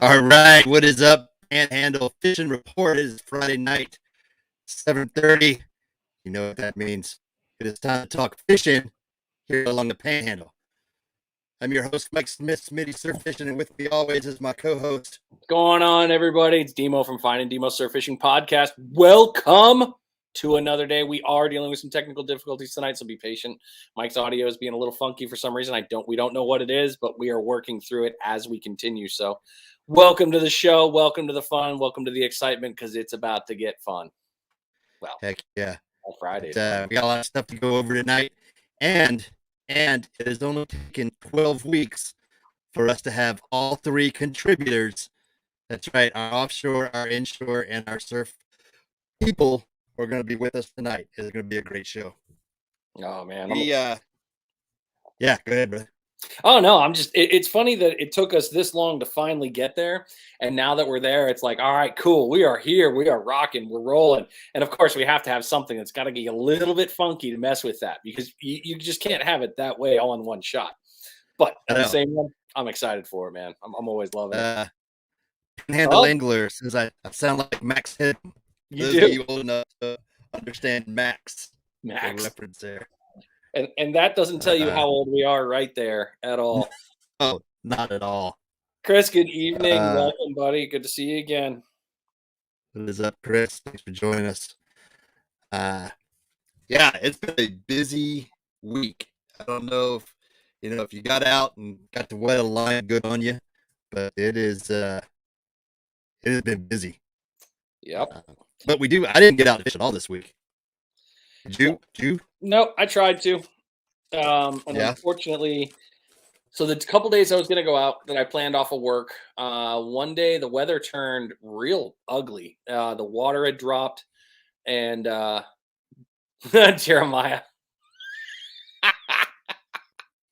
All right, what is up? Panhandle Fishing Report is Friday night, 7:30. You know what that means. It is time to talk fishing here along the Panhandle. I'm your host, Mike Smith, Smitty Surf Fishing, and with me always is my co-host. What's going on, everybody? It's Demo from Finding Demo Surf Fishing Podcast. Welcome to another day. We are dealing with some technical difficulties tonight, so be patient. Mike's audio is being a little funky for some reason. We don't know what it is, but we are working through it as we continue. So welcome to the show. Welcome to the fun. Welcome to the excitement, because it's about to get fun. Well, heck yeah. Friday. We got a lot of stuff to go over tonight. And it has only taken 12 weeks for us to have all three contributors. That's right. Our offshore, our inshore, and our surf people are going to be with us tonight. It's going to be a great show. Oh, man. Yeah, go ahead, brother. Oh, no, it's funny that it took us this long to finally get there. And now that we're there, it's like, all right, cool. We are here. We are rocking. We're rolling. And of course, we have to have something that's got to get a little bit funky to mess with that, because you just can't have it that way all in one shot. But at the same time, I'm excited for it, man. I'm always loving it. Panhandle Angler, since I sound like Max Head. You Those do. of you old enough to understand Max. The reference there. And that doesn't tell you how old we are right there at all. Oh, not at all. Chris, good evening. Welcome, buddy. Good to see you again. What is up, Chris? Thanks for joining us. Yeah, it's been a busy week. I don't know if you got out and got to wet a line, good on you, but it has been busy. Yep. But I didn't get out to fish at all this week. Did you? No, I tried to. Unfortunately, so the couple days I was going to go out that I planned off of work, one day the weather turned real ugly. The water had dropped, and Jeremiah.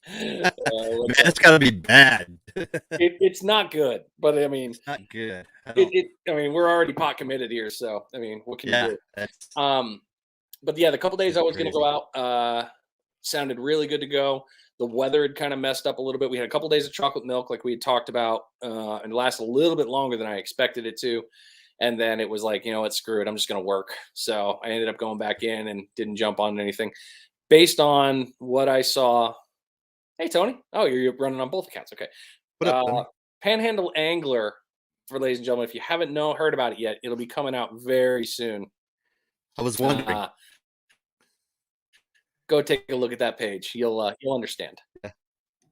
Man, it's got to be bad. It's not good, but I mean, it's not good. I mean, we're already pot committed here, so I mean, what can you do? But yeah, the couple days I was going to go out sounded really good to go. The weather had kind of messed up a little bit. We had a couple days of chocolate milk, like we had talked about, and it lasted a little bit longer than I expected it to. And then it was like, it's screw it. I'm just going to work. So I ended up going back in and didn't jump on anything. Based on what I saw. Hey, Tony. Oh, you're running on both accounts. Okay. What up, Panhandle Angler, for ladies and gentlemen, if you haven't heard about it yet, it'll be coming out very soon. I was wondering. Go take a look at that page. You'll understand.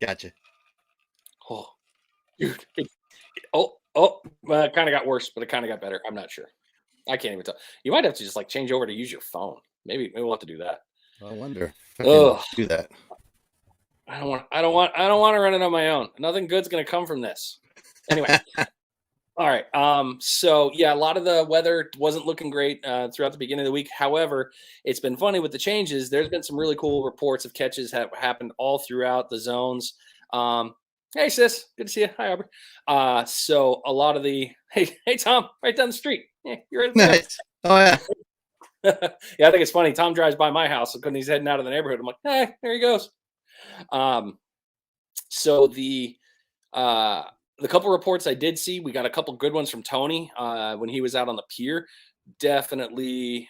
Gotcha. Oh, dude. It kind of got worse, but it kind of got better. I'm not sure. I can't even tell. You might have to just change over to use your phone. Maybe we'll have to do that. I wonder if I can do that. I don't want to run it on my own. Nothing good's gonna come from this. Anyway. All right. So yeah, a lot of the weather wasn't looking great throughout the beginning of the week. However, it's been funny with the changes. There's been some really cool reports of catches have happened all throughout the zones. Hey sis, good to see you. Hi, Aubrey. So a lot of hey Tom, right down the street. Yeah, you're right. Nice. Oh yeah. Yeah, I think it's funny. Tom drives by my house when he's heading out of the neighborhood. I'm like, hey, there he goes. So the couple reports I did see, we got a couple good ones from Tony when he was out on the pier. Definitely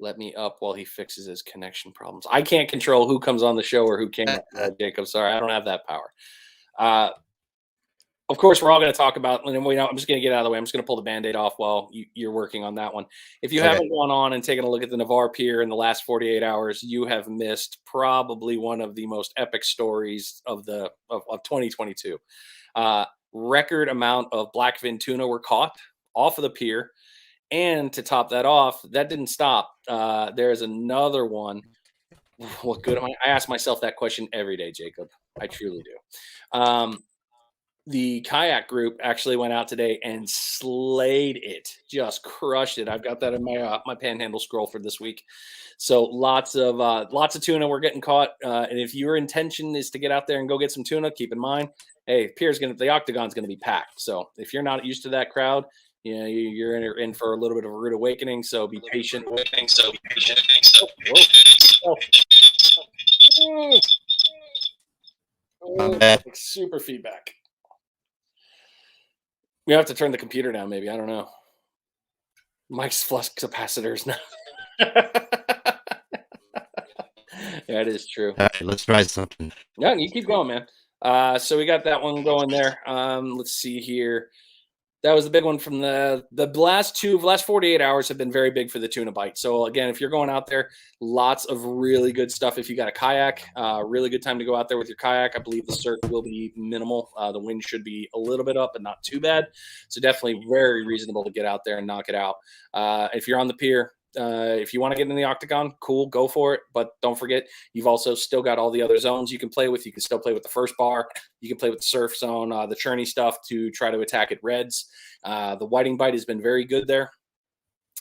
let me up while he fixes his connection problems. I can't control who comes on the show or who can't. Jacob, sorry, I don't have that power. Of course, we're all going to talk about, and I'm just going to get out of the way. I'm just going to pull the Band-Aid off while you're working on that one. If you haven't gone on and taken a look at the Navarre Pier in the last 48 hours, you have missed probably one of the most epic stories of 2022. Record amount of blackfin tuna were caught off of the pier. And to top that off, that didn't stop. There's another one What good am I? I ask myself that question every day, Jacob. I truly do. The kayak group actually went out today and slayed it, just crushed it. I've got that in my my Panhandle scroll for this week. So lots of tuna were getting caught. And if your intention is to get out there and go get some tuna, keep in mind, hey, the octagon's gonna be packed. So if you're not used to that crowd, you know, you're in for a little bit of a rude awakening. So be patient. Oh, whoa. My bad. Super feedback. We have to turn the computer down, maybe. I don't know. Mike's flux capacitors now. That is true. All right, let's try something. Yeah, you keep going, man. So we got that one going there. Let's see here. That was the big one from the last 48 hours have been very big for the tuna bite. So again, if you're going out there, lots of really good stuff. If you got a kayak, really good time to go out there with your kayak. I believe the surf will be minimal. The wind should be a little bit up, but not too bad. So definitely very reasonable to get out there and knock it out. If you're on the pier, if you want to get in the octagon, cool, go for it. But don't forget, you've also still got all the other zones you can play with. You can still play with the first bar. You can play with the surf zone, the churny stuff to try to attack at reds. The whiting bite has been very good there.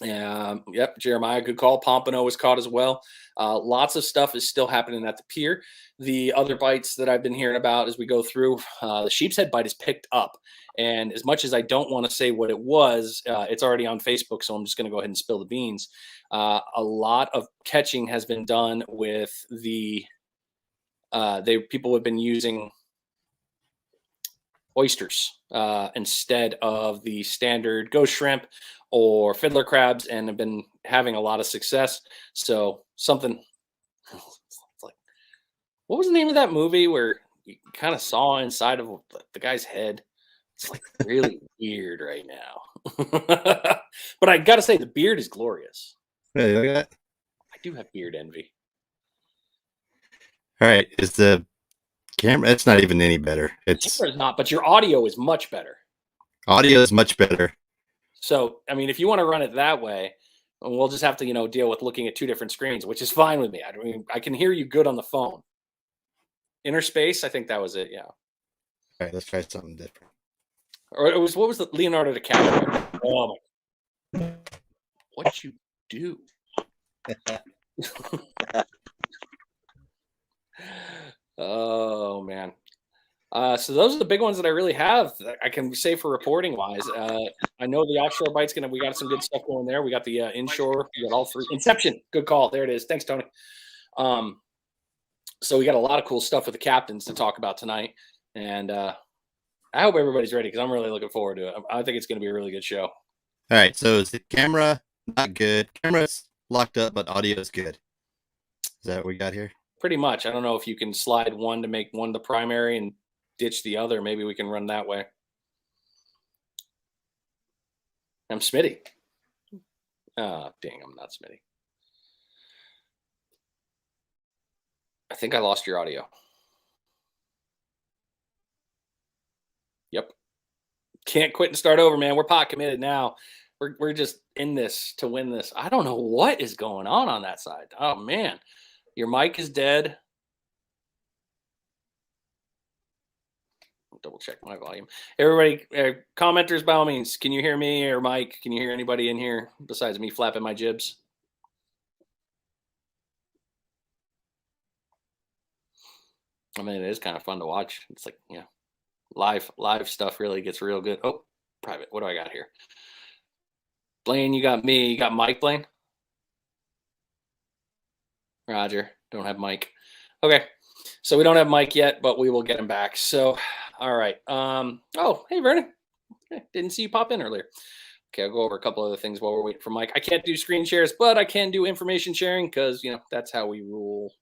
Yep, Jeremiah, good call. Pompano was caught as well. Lots of stuff is still happening at the pier. The other bites that I've been hearing about as we go through, the sheep's head bite is picked up. And as much as I don't want to say what it was, it's already on Facebook, so I'm just going to go ahead and spill the beans. A lot of catching has been done with people have been using oysters instead of the standard ghost shrimp or fiddler crabs, and have been having a lot of success. So something like, what was the name of that movie where you kind of saw inside of the guy's head? It's like really weird right now. But I gotta say, the beard is glorious. Hey, look at that. I do have beard envy. All right, is the camera? It's not even any better. It's Camera's not, but your audio is much better. audio is much better. So, I mean, if you want to run it that way, we'll just have to, deal with looking at two different screens, which is fine with me. I mean, I can hear you good on the phone. Inner space, I think that was it. Yeah. All right, let's try something different. Or what was the Leonardo DiCaprio? Oh my! What you do? Oh man. So those are the big ones that I really have that I can say for reporting wise. I know the offshore bite's we got some good stuff going there. We got the inshore, we got all three. Inception, good call. There it is. Thanks, Tony. So we got a lot of cool stuff with the captains to talk about tonight. And I hope everybody's ready because I'm really looking forward to it. I think it's going to be a really good show. All right, so is the camera not good? Camera's locked up, but audio is good. Is that what we got here? Pretty much. I don't know if you can slide one to make one the primary and ditch the other. Maybe we can run that way. I'm Smitty. Oh, dang, I'm not Smitty. I think I lost your audio. Yep. Can't quit and start over, man. We're pot committed now. We're just in this to win this. I don't know what is going on that side. Oh, man. Your mic is dead. Double check my volume. Everybody, commenters, by all means, can you hear me or Mike? Can you hear anybody in here besides me flapping my jibs? I mean, it is kind of fun to watch. It's like, yeah, live stuff really gets real good. Oh, private. What do I got here? Blaine, you got me. You got Mike, Blaine? Roger. Don't have Mike. Okay. So we don't have Mike yet, but we will get him back. So, all right. Oh, hey, Vernon. Didn't see you pop in earlier. Okay, I'll go over a couple other things while we're waiting for Mike. I can't do screen shares, but I can do information sharing because, that's how we rule.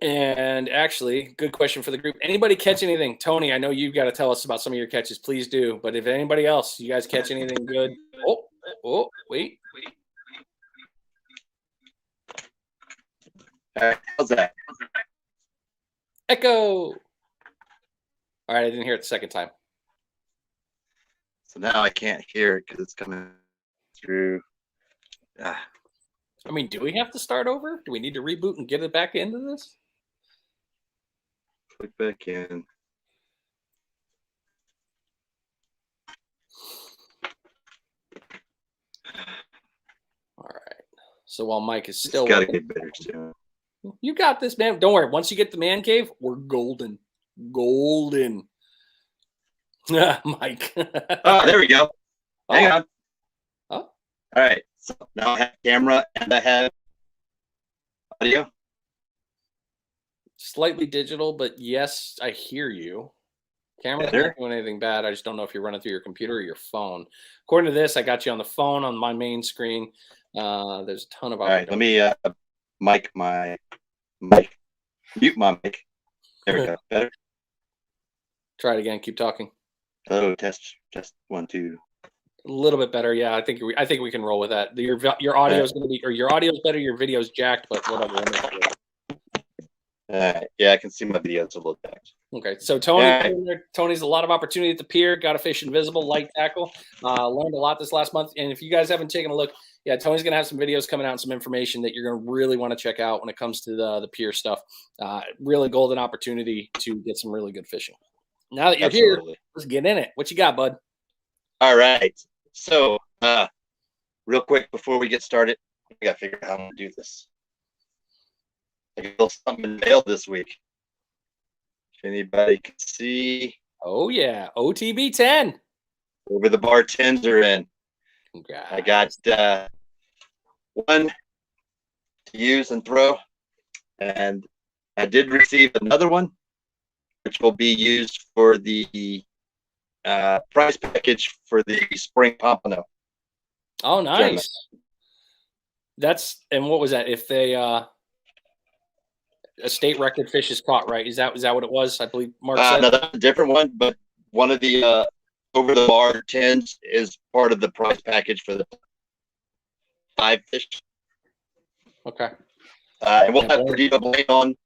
And actually, good question for the group. Anybody catch anything? Tony, I know you've got to tell us about some of your catches. Please do. But if anybody else, you guys catch anything good? Oh, wait. All right, how's that? Echo. All right, I didn't hear it the second time. So now I can't hear it because it's coming through. I mean, do we have to start over? Do we need to reboot and get it back into this? Click back in. All right. So while Mike is still got to get better soon. You got this, man. Don't worry. Once you get the man cave, we're golden. Golden. Mike. Oh, there we go. Hang on. Oh. All right. So now I have camera and I have audio. Slightly digital, but yes, I hear you. Camera's not doing anything bad. I just don't know if you're running through your computer or your phone. According to this, I got you on the phone on my main screen. There's a ton of. All right. Let me mute my mic. There we go. Better. Try it again. Keep talking. Hello, test 1 2. A little bit better, yeah. I think we can roll with that. Your audio is going to be, or your audio is better. Your video's jacked, but whatever. Yeah, I can see my videos a little jacked. Okay, so Tony's a lot of opportunity at the pier. Got a fish invisible, light tackle. Learned a lot this last month. And if you guys haven't taken a look, yeah, Tony's going to have some videos coming out and some information that you're going to really want to check out when it comes to the pier stuff. Really golden opportunity to get some really good fishing. Now that you're here, let's get in it. What you got, bud? All right. So, real quick before we get started, I got to figure out how I'm going to do this. I got a little something in the mail this week. If anybody can see. Oh, yeah. OTB 10. Over the bar 10s are in. Congrats. I got one to use and throw. And I did receive another one, which will be used for the prize package for the spring pompano. Oh, nice. And what was that? If they a state record fish is caught, right? Is that what it was? I believe Mark said. No, that's a different one, but one of the over the bar 10s is part of the prize package for the 5 fish. Okay. And we'll have Perdido Blane on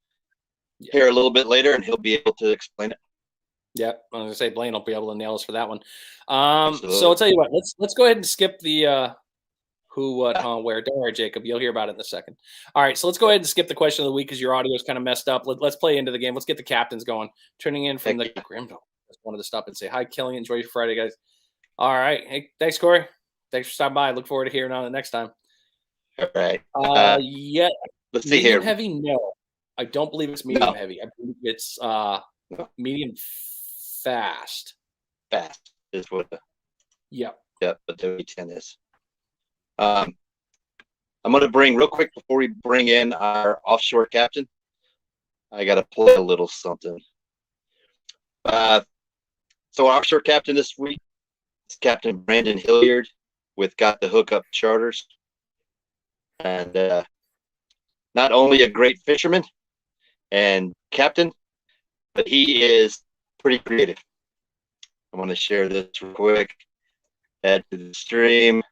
here a little bit later, and he'll be able to explain it. Yeah, I was gonna say Blane will be able to nail us for that one. So I'll tell you what. Let's go ahead and skip the who, what, where. Don't worry, Jacob. You'll hear about it in a second. All right, so let's go ahead and skip the question of the week because your audio is kind of messed up. Let's play into the game. Let's get the captains going. Turning in from the Grimville. Just wanted to stop and say hi, Kelly. Enjoy your Friday, guys. All right. Hey, thanks, Corey. Thanks for stopping by. Look forward to hearing on it next time. All right. Yeah. Let's see here. Heavy? No, I don't believe it's medium heavy. I believe it's medium fast. Fast is what. Yep. Yep. But the 10 is. I'm going to bring real quick before we bring in our offshore captain. I got to play a little something. So our offshore captain this week is Captain Brandon Hilliard with Got the Hookup Charters. And not only a great fisherman and captain, but he is pretty creative. I want to share this real quick. Add to the stream.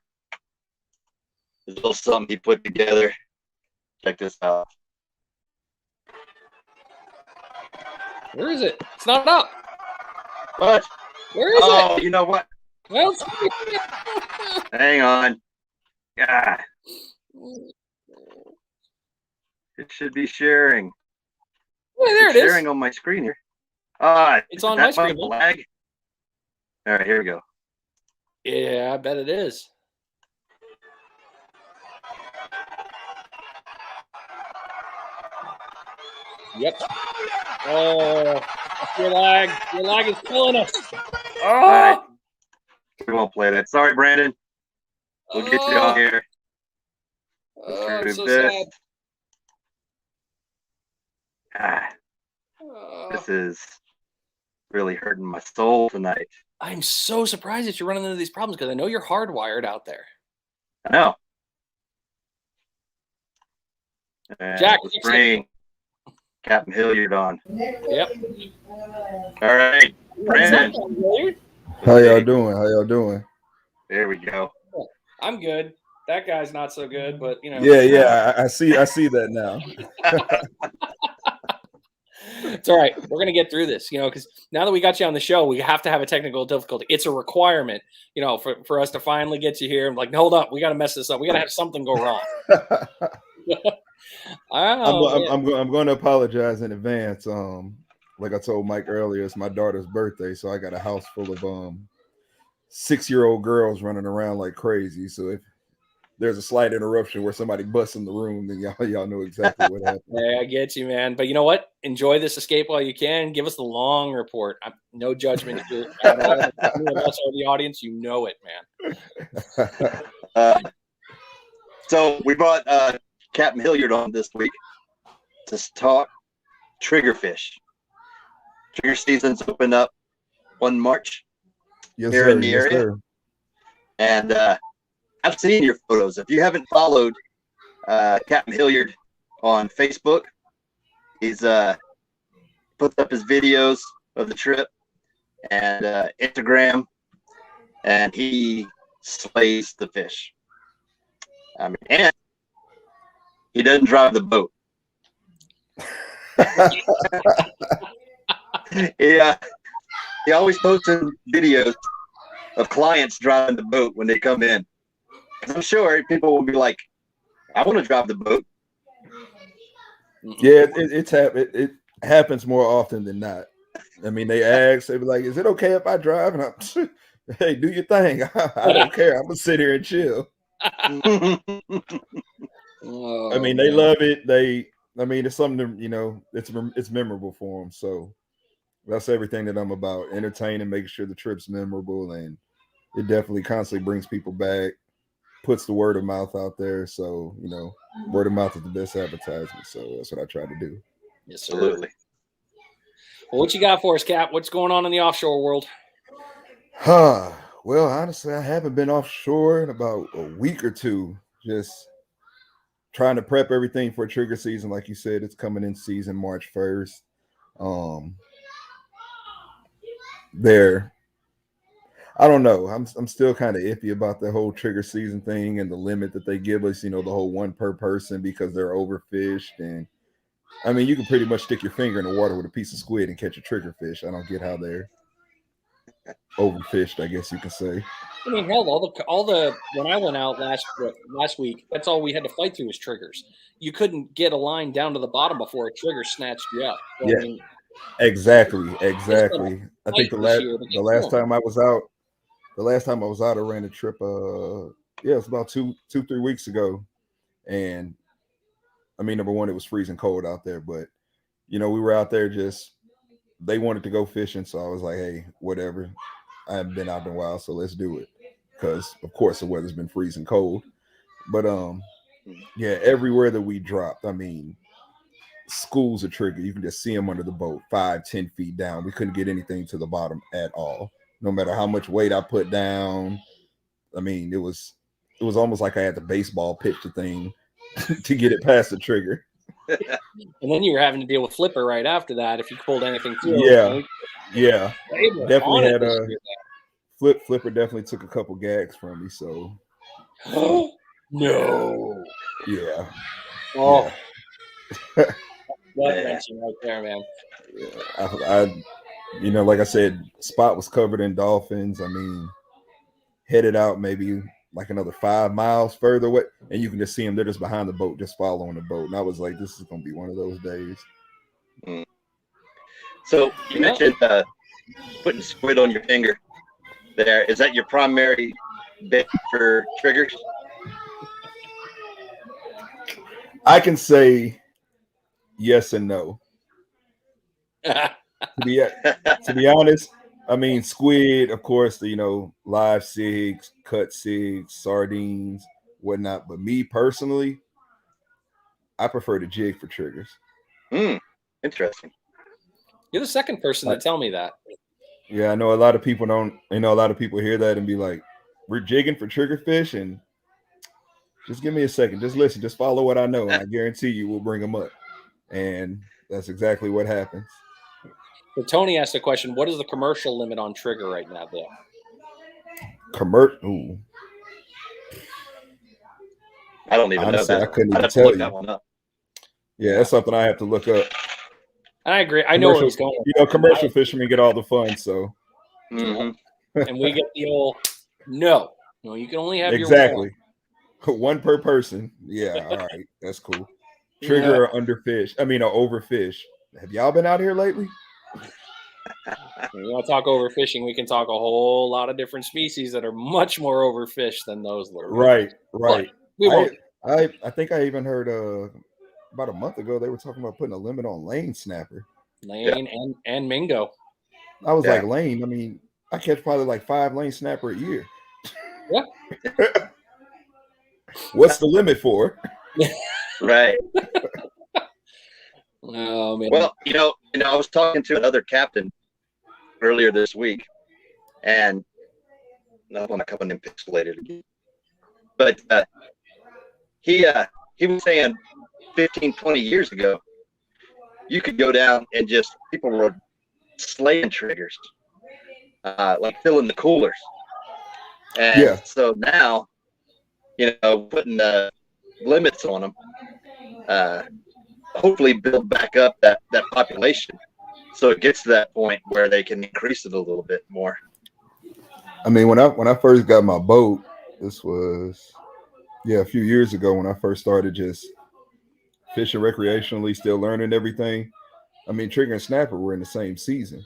There's a little something he put together. Check this out. Where is it? It's not up. What? Where is it? Oh, you know what? Well, hang on. God. It should be sharing. Yeah, there it is. Sharing on my screen here. It's on my screen. Lag? All right, here we go. Yeah, I bet it is. Yep. Oh, your lag is killing us. Oh, right. We won't play that. Sorry, Brandon. We'll get you on here. I'm so sad. This is really hurting my soul tonight. I'm so surprised that you're running into these problems because I know you're hardwired out there. I know. Jack, bring Captain Hilliard on. Yep. All right, Brandon. How y'all doing? There we go. I'm good. That guy's not so good, but you know. Yeah. I see that now. It's all right. We're gonna get through this, because now that we got you on the show, we have to have a technical difficulty. It's a requirement, for us to finally get you here. I'm like, hold up, we got to mess this up. We got to have something go wrong. I'm going to apologize in advance. Like I told Mike earlier, it's my daughter's birthday, so I got a house full of 6-year-old girls running around like crazy. So if there's a slight interruption where somebody busts in the room, then y'all know exactly what happened. Yeah, I get you, man. But you know what? Enjoy this escape while you can. Give us the long report. No judgment here at all. Us or the audience, you know it, man. So we brought Captain Hilliard on this week to talk triggerfish. Trigger season's open up 1 March here in the area. Sir. And I've seen your photos. If you haven't followed Captain Hilliard on Facebook, he's puts up his videos of the trip and Instagram, and he slays the fish. I mean, and he doesn't drive the boat. He always posting videos of clients driving the boat when they come in. I'm sure people will be like, I want to drive the boat. Yeah, it happens more often than not. I mean, they ask, they be like, is it okay if I drive? And I'm, hey, do your thing. I don't care. I'm going to sit here and chill. I mean, they love it. It's something it's memorable for them. So that's everything that I'm about. Entertaining, making sure the trip's memorable, and it definitely constantly brings people back, puts the word of mouth out there. So, word of mouth is the best advertisement. So that's what I try to do. Yes, sir. Absolutely. Well, what you got for us, Cap? What's going on in the offshore world? Well, honestly, I haven't been offshore in about a week or two. Just trying to prep everything for trigger season. Like you said, it's coming in season March 1st. I don't know. I'm still kind of iffy about the whole trigger season thing and the limit that they give us, the whole 1 per person because they're overfished. And I mean, you can pretty much stick your finger in the water with a piece of squid and catch a trigger fish. I don't get how they're overfished, I guess you can say. I mean, hell, when I went out last week, that's all we had to fight through was triggers. You couldn't get a line down to the bottom before a trigger snatched you up. So, yeah, I mean, exactly. I think the last time I was out, I ran a trip. It's about 2-3 weeks ago, and I mean, number one, it was freezing cold out there, but we were out there they wanted to go fishing, so I was like, hey, whatever. I haven't been out in a while, so let's do it. Because of course the weather's been freezing cold. But everywhere that we dropped, I mean, schools of trigger, you can just see them under the boat 5-10 feet down. We couldn't get anything to the bottom at all, no matter how much weight I put down. I mean, it was almost like I had to baseball pitch the thing to get it past the trigger. And then you were having to deal with flipper right after that if you pulled anything through. Yeah. Definitely had a flipper. Definitely took a couple gags from me. So no. Yeah. Oh. Blood wrenching right there, man. I like I said, spot was covered in dolphins. I mean, headed out maybe like another 5 miles further away, and you can just see them. They're just behind the boat, just following the boat. And I was like, this is going to be one of those days. So you mentioned putting squid on your finger there. Is that your primary bait for triggers? I can say yes and no. To be honest, I mean, squid, of course, live cigs, cut cigs, sardines, whatnot. But me personally, I prefer to jig for triggers. Interesting. You're the second person to tell me that. Yeah, I know a lot of people don't. A lot of people hear that and be like, "We're jigging for trigger fish," and just give me a second. Just listen. Just follow what I know, and I guarantee you we'll bring them up. And that's exactly what happens. So Tony asked a question. What is the commercial limit on trigger right now, there? Ooh. I don't even know that. I couldn't even tell you. That one up. Yeah, that's something I have to look up. I agree. I know where he's going. Commercial fishermen get all the fun, so. Mm-hmm. And we get the old no. You can only have exactly one per person. Yeah, all right, that's cool. Trigger or underfish. I mean, or overfish. Have y'all been out here lately? You want to talk overfishing? We can talk a whole lot of different species that are much more overfished than those. Right. But we won't. I think I even heard about a month ago they were talking about putting a limit on lane snapper. Lane and mingo. I was like, lane. I mean, I catch probably like 5 lane snapper a year. Yeah. What's the limit for? Right. Oh, man. Well, I was talking to another captain earlier this week, and I don't want to come in pixelated again, but he was saying 15, 20 years ago, you could go down and just people were slaying triggers, like filling the coolers. And so now, putting limits on them, hopefully build back up that population so it gets to that point where they can increase it a little bit more. I mean, when I first got my boat, this was a few years ago when I first started just fishing recreationally, still learning everything. I mean, trigger and snapper were in the same season.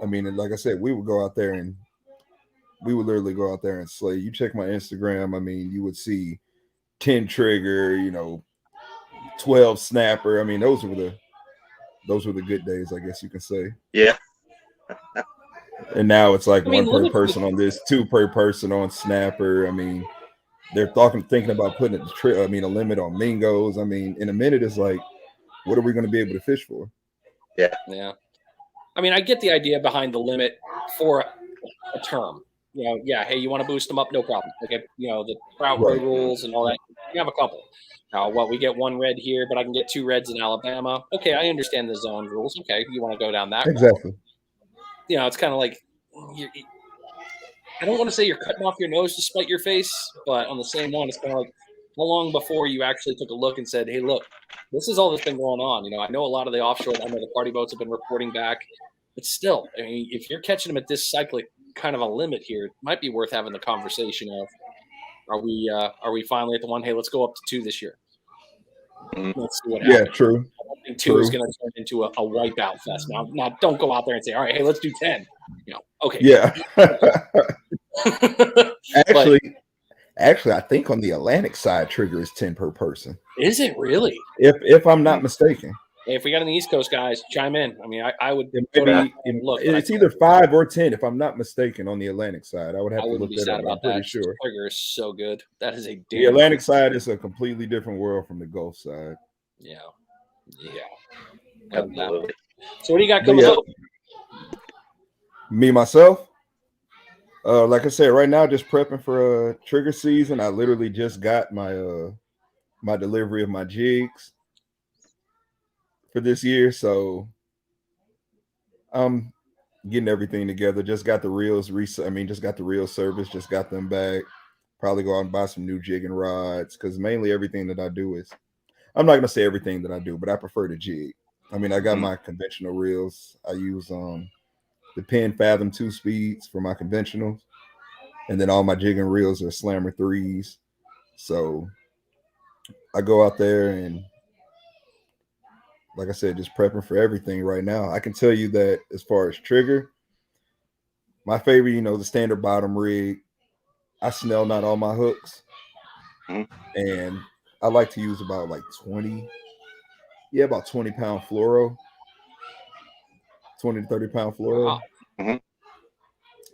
I mean, and like I said, we would literally go out there and slay. You check my Instagram, I mean, you would see 10 trigger, 12 snapper. I mean, those were the good days, I guess you can say. Yeah. And now it's like one per person on this, 2 per person on snapper. I mean, they're thinking about putting a limit on mingos. I mean, in a minute, it's like, what are we going to be able to fish for? Yeah. Yeah. I mean, I get the idea behind the limit for a term. Hey, you want to boost them up? No problem. Okay, the trout rules and all that. You have a couple. Now, we get 1 red here, but I can get 2 reds in Alabama. Okay, I understand the zone rules. Okay, you want to go down that exactly. route. It's kind of like I don't want to say you're cutting off your nose to spite your face, but on the same one, it's kind of like how long before you actually took a look and said, hey, look, this is all that's been going on. I know a lot of the offshore, I know the party boats have been reporting back, but still, I mean, if you're catching them at this cyclic kind of a limit here, it might be worth having the conversation of, are we finally at the one, hey, let's go up to 2 this year. Let's see what happens. Yeah, true. I don't think 2 is going to turn into a wipeout fest. Now, don't go out there and say, all right, hey, let's do 10. Okay. Yeah. Actually, I think on the Atlantic side, trigger is 10 per person. Is it really? If I'm not mistaken. Hey, if we got any East Coast guys, chime in. I mean, I would look. It's either 5 or 10, if I'm not mistaken, on the Atlantic side. I would have to look that up. I'm pretty sure. Trigger is so good. That is a the Atlantic side is a completely different world from the Gulf side. Yeah. Absolutely. So what do you got coming up? Me myself, like I said, right now just prepping for trigger season. I literally just got my my delivery of my jigs for this year, so I'm getting everything together. Just got the reels just got the reel service, just got them back. Probably go out and buy some new jigging rods, because mainly everything that I do is, I'm not gonna say everything that I do, but I prefer to jig. I mean, I got my conventional reels. I use the Penn Fathom 2 speeds for my conventionals, and then all my jigging reels are Slammer 3s. So I go out there and, like I said, just prepping for everything right now. I can tell you that as far as trigger, my favorite, the standard bottom rig, I snell knot all my hooks, and I like to use about like 20 pound fluoro, 20 to 30 pound fluoro. Wow.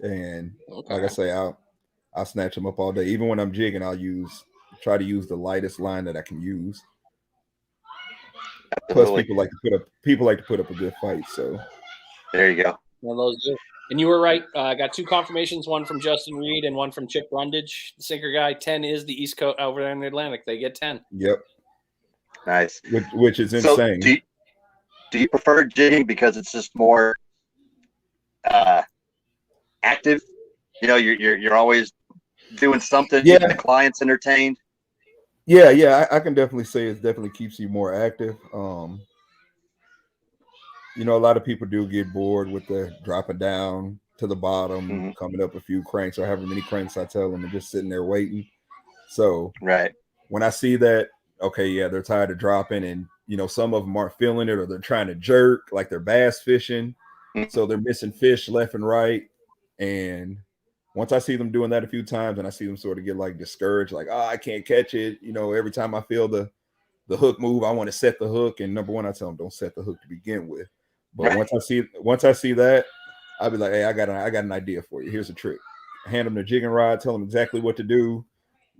And like I say, I'll snatch them up all day. Even when I'm jigging, I'll try to use the lightest line that I can use. Absolutely. Plus, people like to put up a good fight. So there you go. One of those do. And you were right. I got 2 confirmations, one from Justin Reed and one from Chip Brundage, the sinker guy. 10 is the East Coast over there in the Atlantic. They get 10. Yep. Nice. Which is insane. So do you prefer jigging because it's just more active? You're always doing something. Yeah. Keeping the clients entertained. Yeah, I can definitely say it definitely keeps you more active. You know, a lot of people do get bored with the dropping down to the bottom, coming up a few cranks or however many cranks I tell them, and just sitting there waiting. So Right. when I see that, okay, yeah, they're tired of dropping, and you know, some of them aren't feeling it, or they're trying to jerk, like they're bass fishing, so they're missing fish left and right. And once I see them doing that a few times, and I see them sort of get like discouraged, like, oh, I can't catch it. You know, every time I feel the hook move, I want to set the hook. And number one, I tell them don't set the hook to begin with. But Right. once I see that, I'll be like, hey, I got an idea for you. Here's a trick. Hand them the jigging rod, tell them exactly what to do.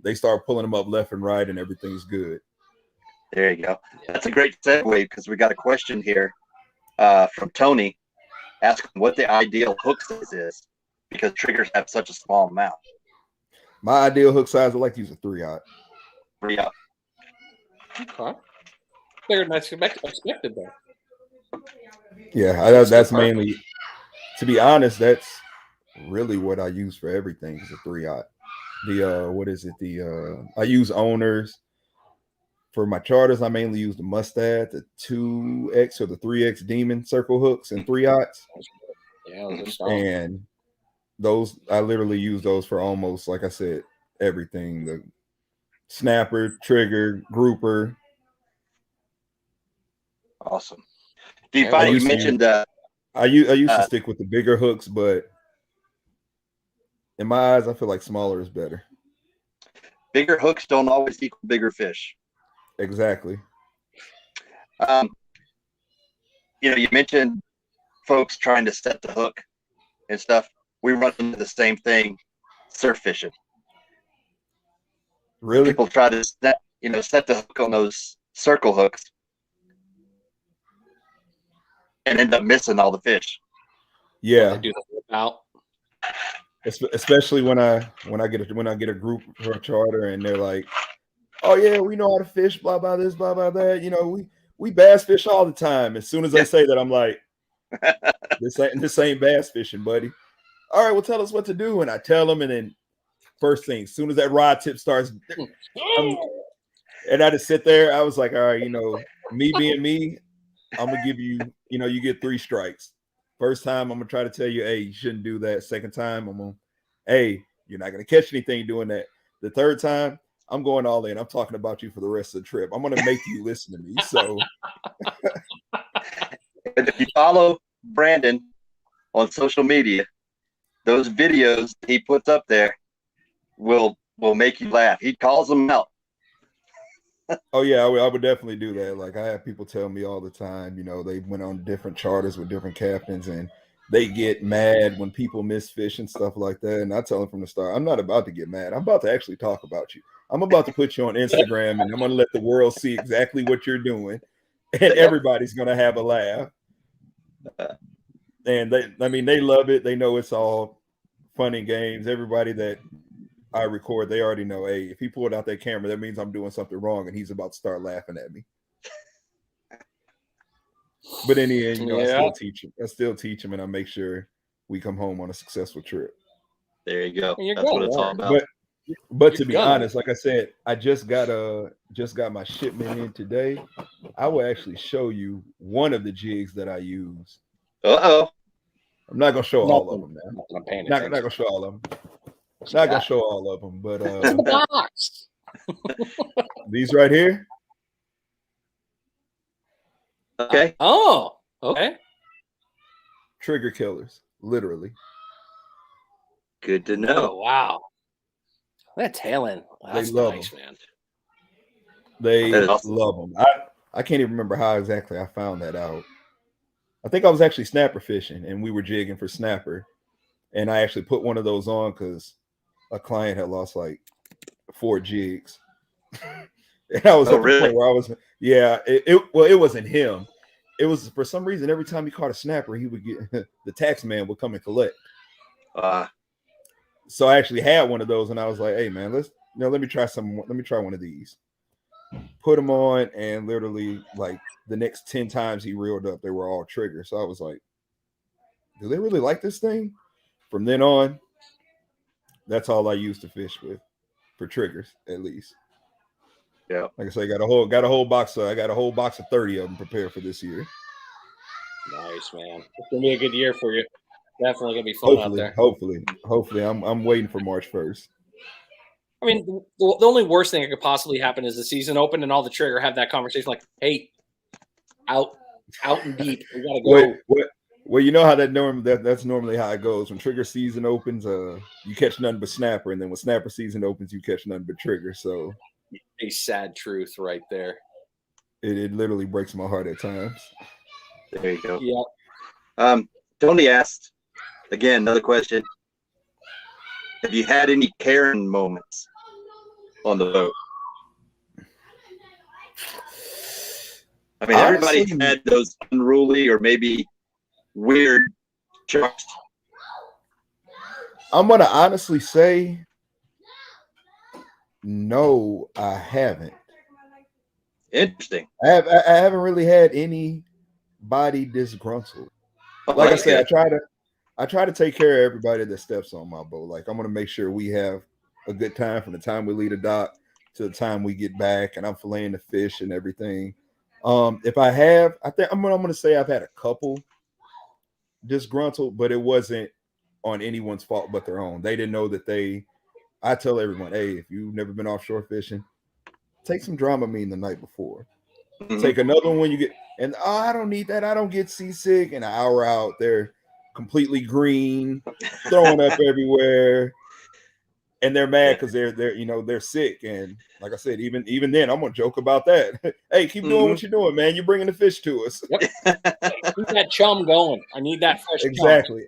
They start pulling them up left and right, and everything's good. There you go. That's a great segue because we got a question here from Tony asking what the ideal hook size is because triggers have such a small mouth. My ideal hook size, I like to use a 3/0. 3/0. Okay. Bigger than I expected though. Yeah, that's mainly, to be honest, that's really what I use for everything is a 3/0. The what is it? I use owners. For my charters, I mainly use the Mustad, the 2X or the 3X Demon circle hooks and 3/0. Yeah, those are strong. And those, I literally use those for almost, like I said, everything. The snapper, trigger, grouper. Awesome. Do you find you mentioned I used to stick with the bigger hooks, but in my eyes, I feel like smaller is better. Bigger hooks don't always equal bigger fish. Exactly. You know, you mentioned folks trying to set the hook and stuff. We run into the same thing surf fishing. Really? People try to set the hook on those circle hooks and end up missing all the fish. Yeah. They do the flip out. Especially when I get a group for a charter and they're like, oh yeah, we know how to fish, blah blah this, blah blah that. You know, we bass fish all the time. As soon as they say that, I'm like, this ain't bass fishing, buddy. All right, well, tell us what to do, and I tell them, and then first thing, as soon as that rod tip starts, and I just sit there. I was like, all right, you know, me being me, I'm gonna give you, you know, you get 3 strikes. First time, I'm gonna try to tell you, hey, you shouldn't do that. Second time, I'm gonna, hey, you're not gonna catch anything doing that. The third time, I'm going all in. I'm talking about you for the rest of the trip. I'm going to make you listen to me. So, and if you follow Brandon on social media, those videos he puts up there will make you laugh. He calls them out. Oh yeah, I would definitely do that. Like I have people tell me all the time, you know, they went on different charters with different captains and they get mad when people miss fish and stuff like that. And I tell them from the start, I'm not about to get mad. I'm about to actually talk about you. I'm about to put you on Instagram and I'm going to let the world see exactly what you're doing. And everybody's going to have a laugh. And they love it. They know it's all fun and games. Everybody that I record, they already know, hey, if he pulled out that camera, that means I'm doing something wrong and he's about to start laughing at me. But in the end, you know, I still teach him and I make sure we come home on a successful trip. There you go. That's what it's all about. But to be honest, like I said, I just got my shipment in today. I will actually show you one of the jigs that I use. Uh-oh. I'm not gonna show all of them now. Not gonna show all of them. Not gonna show all of them, but the box. These right here. Okay. Oh, okay. Trigger killers, literally. Good to know. Oh, wow. That tailing. That's nice, man. They love them. I can't even remember how exactly I found that out. I think I was actually snapper fishing and we were jigging for snapper. And I actually put one of those on because a client had lost like 4 jigs. And I was at the point where I was, it wasn't him. It was for some reason, every time he caught a snapper, he would get the tax man would come and collect. So I actually had one of those and I was like, hey man, let me try one of these. Put them on and literally like the next 10 times he reeled up, they were all triggers. So I was like, do they really like this thing? From then on, that's all I used to fish with for triggers, at least. Yeah. Like I say, I got a whole box of 30 of them prepared for this year. Nice, man. It's gonna be a good year for you. Definitely gonna be fun out there. Hopefully. I'm waiting for March 1st. I mean, the only worst thing that could possibly happen is the season open and all the trigger have that conversation like, "Hey, out and deep, we gotta go." Well, you know how that's normally how it goes. When trigger season opens, you catch nothing but snapper, and then when snapper season opens, you catch nothing but trigger. So a sad truth right there. It literally breaks my heart at times. There you go. Yeah. Tony asked again, another question. Have you had any Karen moments on the boat? I mean, honestly, everybody's had those unruly or maybe weird sharks. I'm gonna honestly say, no, I haven't. Interesting. I haven't really had anybody disgruntled. Like I said, I try to take care of everybody that steps on my boat. Like I'm gonna make sure we have a good time from the time we leave the dock to the time we get back, and I'm filleting the fish and everything. If I have, I think I'm gonna say I've had a couple disgruntled, but it wasn't on anyone's fault but their own. They didn't know that I tell everyone, hey, if you've never been offshore fishing, take some Dramamine the night before. Mm-hmm. Take another one when you get, and I don't need that. I don't get seasick. And an hour out, they're completely green, throwing up everywhere, and they're mad because they're sick. And like I said, even then, I'm gonna joke about that. Hey, keep doing what you're doing, man. You're bringing the fish to us. Yep. Keep that chum going. I need that fresh. Exactly.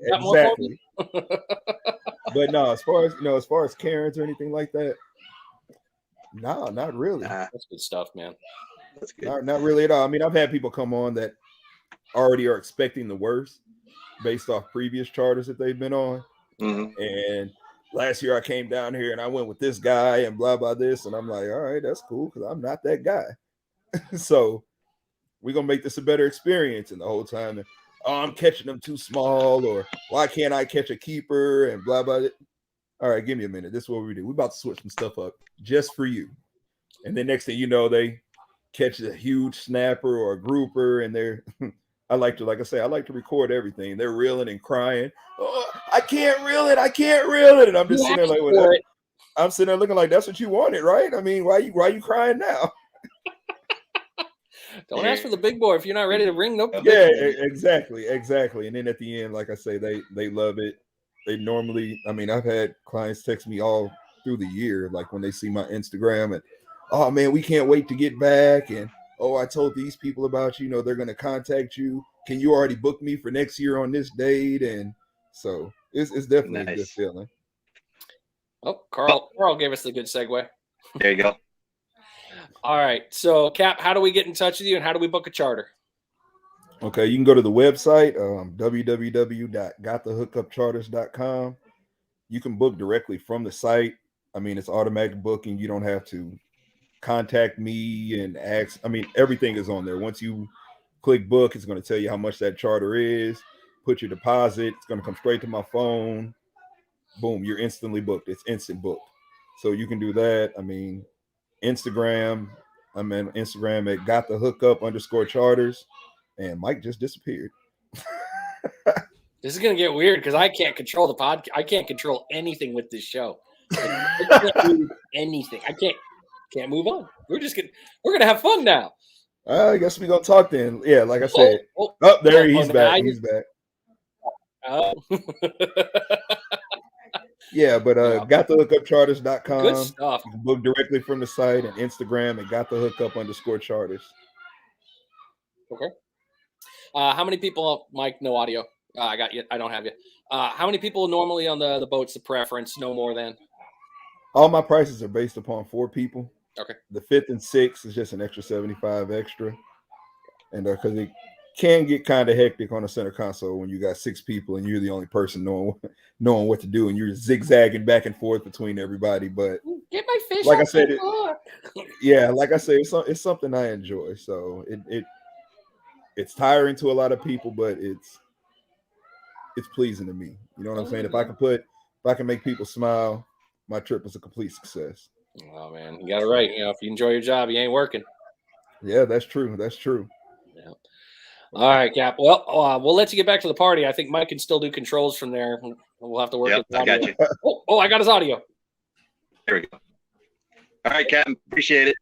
But no, as far as Karens or anything like that, no, not really. That's good stuff, man. That's good. Not really at all. I mean, I've had people come on that already are expecting the worst based off previous charters that they've been on. Mm-hmm. And last year I came down here and I went with this guy and blah, blah, this. And I'm like, all right, that's cool because I'm not that guy. So we're going to make this a better experience. And the whole time, I'm catching them too small, or why can't I catch a keeper and blah, blah. All right, give me a minute. This is what we do. We're about to switch some stuff up just for you. And then next thing you know, they catch a huge snapper or a grouper, and I like to record everything. They're reeling and crying. Oh, I can't reel it. And I'm just sitting there like, I'm sitting there looking like, that's what you wanted, right? I mean, why you crying now? Don't ask for the big boy if you're not ready to ring. Nope. Yeah, exactly. And then at the end, like I say, they love it. They normally, I mean, I've had clients text me all through the year, like when they see my Instagram and, oh man, we can't wait to get back. And, oh, I told these people about you, they're going to contact you. Can you already book me for next year on this date? And so it's definitely a good feeling. Oh, Carl gave us the good segue. There you go. All right. So, Cap, how do we get in touch with you and how do we book a charter? Okay, you can go to the website, www.gotthehookupcharters.com. You can book directly from the site. I mean, it's automatic booking. You don't have to contact me and ask. I mean, everything is on there. Once you click book, it's going to tell you how much that charter is. Put your deposit. It's going to come straight to my phone. Boom, you're instantly booked. It's instant booked. So you can do that. I mean, Instagram. I'm on Instagram at @gothehookup_charters. And Mike just disappeared. This is going to get weird because I can't control the podcast. I can't control anything with this show. I can't do anything. I can't move on. We're going to have fun now. I guess we're going to talk then. Yeah, like I said. He's back. He's back. Yeah, but gotthehookupcharters.com. Good stuff. You can book directly from the site, and Instagram at @gothehookup_charters. Okay. How many people, Mike, no audio. I got you. I don't have you. How many people normally on the boat's the preference? No more than? All my prices are based upon 4 people. Okay. The 5th and 6th is just an extra 75 extra. And because it can get kind of hectic on the center console when you got 6 people and you're the only person knowing what to do, and you're zigzagging back and forth between everybody. But get my fish. Like I said, it's something I enjoy. So it's tiring to a lot of people, but it's pleasing to me. You know what I'm saying? If I can make people smile, my trip was a complete success. Oh man, you got it right. If you enjoy your job, you ain't working. Yeah, that's true. That's true. Yeah. All right, Cap. Well, we'll let you get back to the party. I think Mike can still do controls from there. We'll have to work. Yep, I got you. Oh, I got his audio. There we go. All right, Captain. Appreciate it.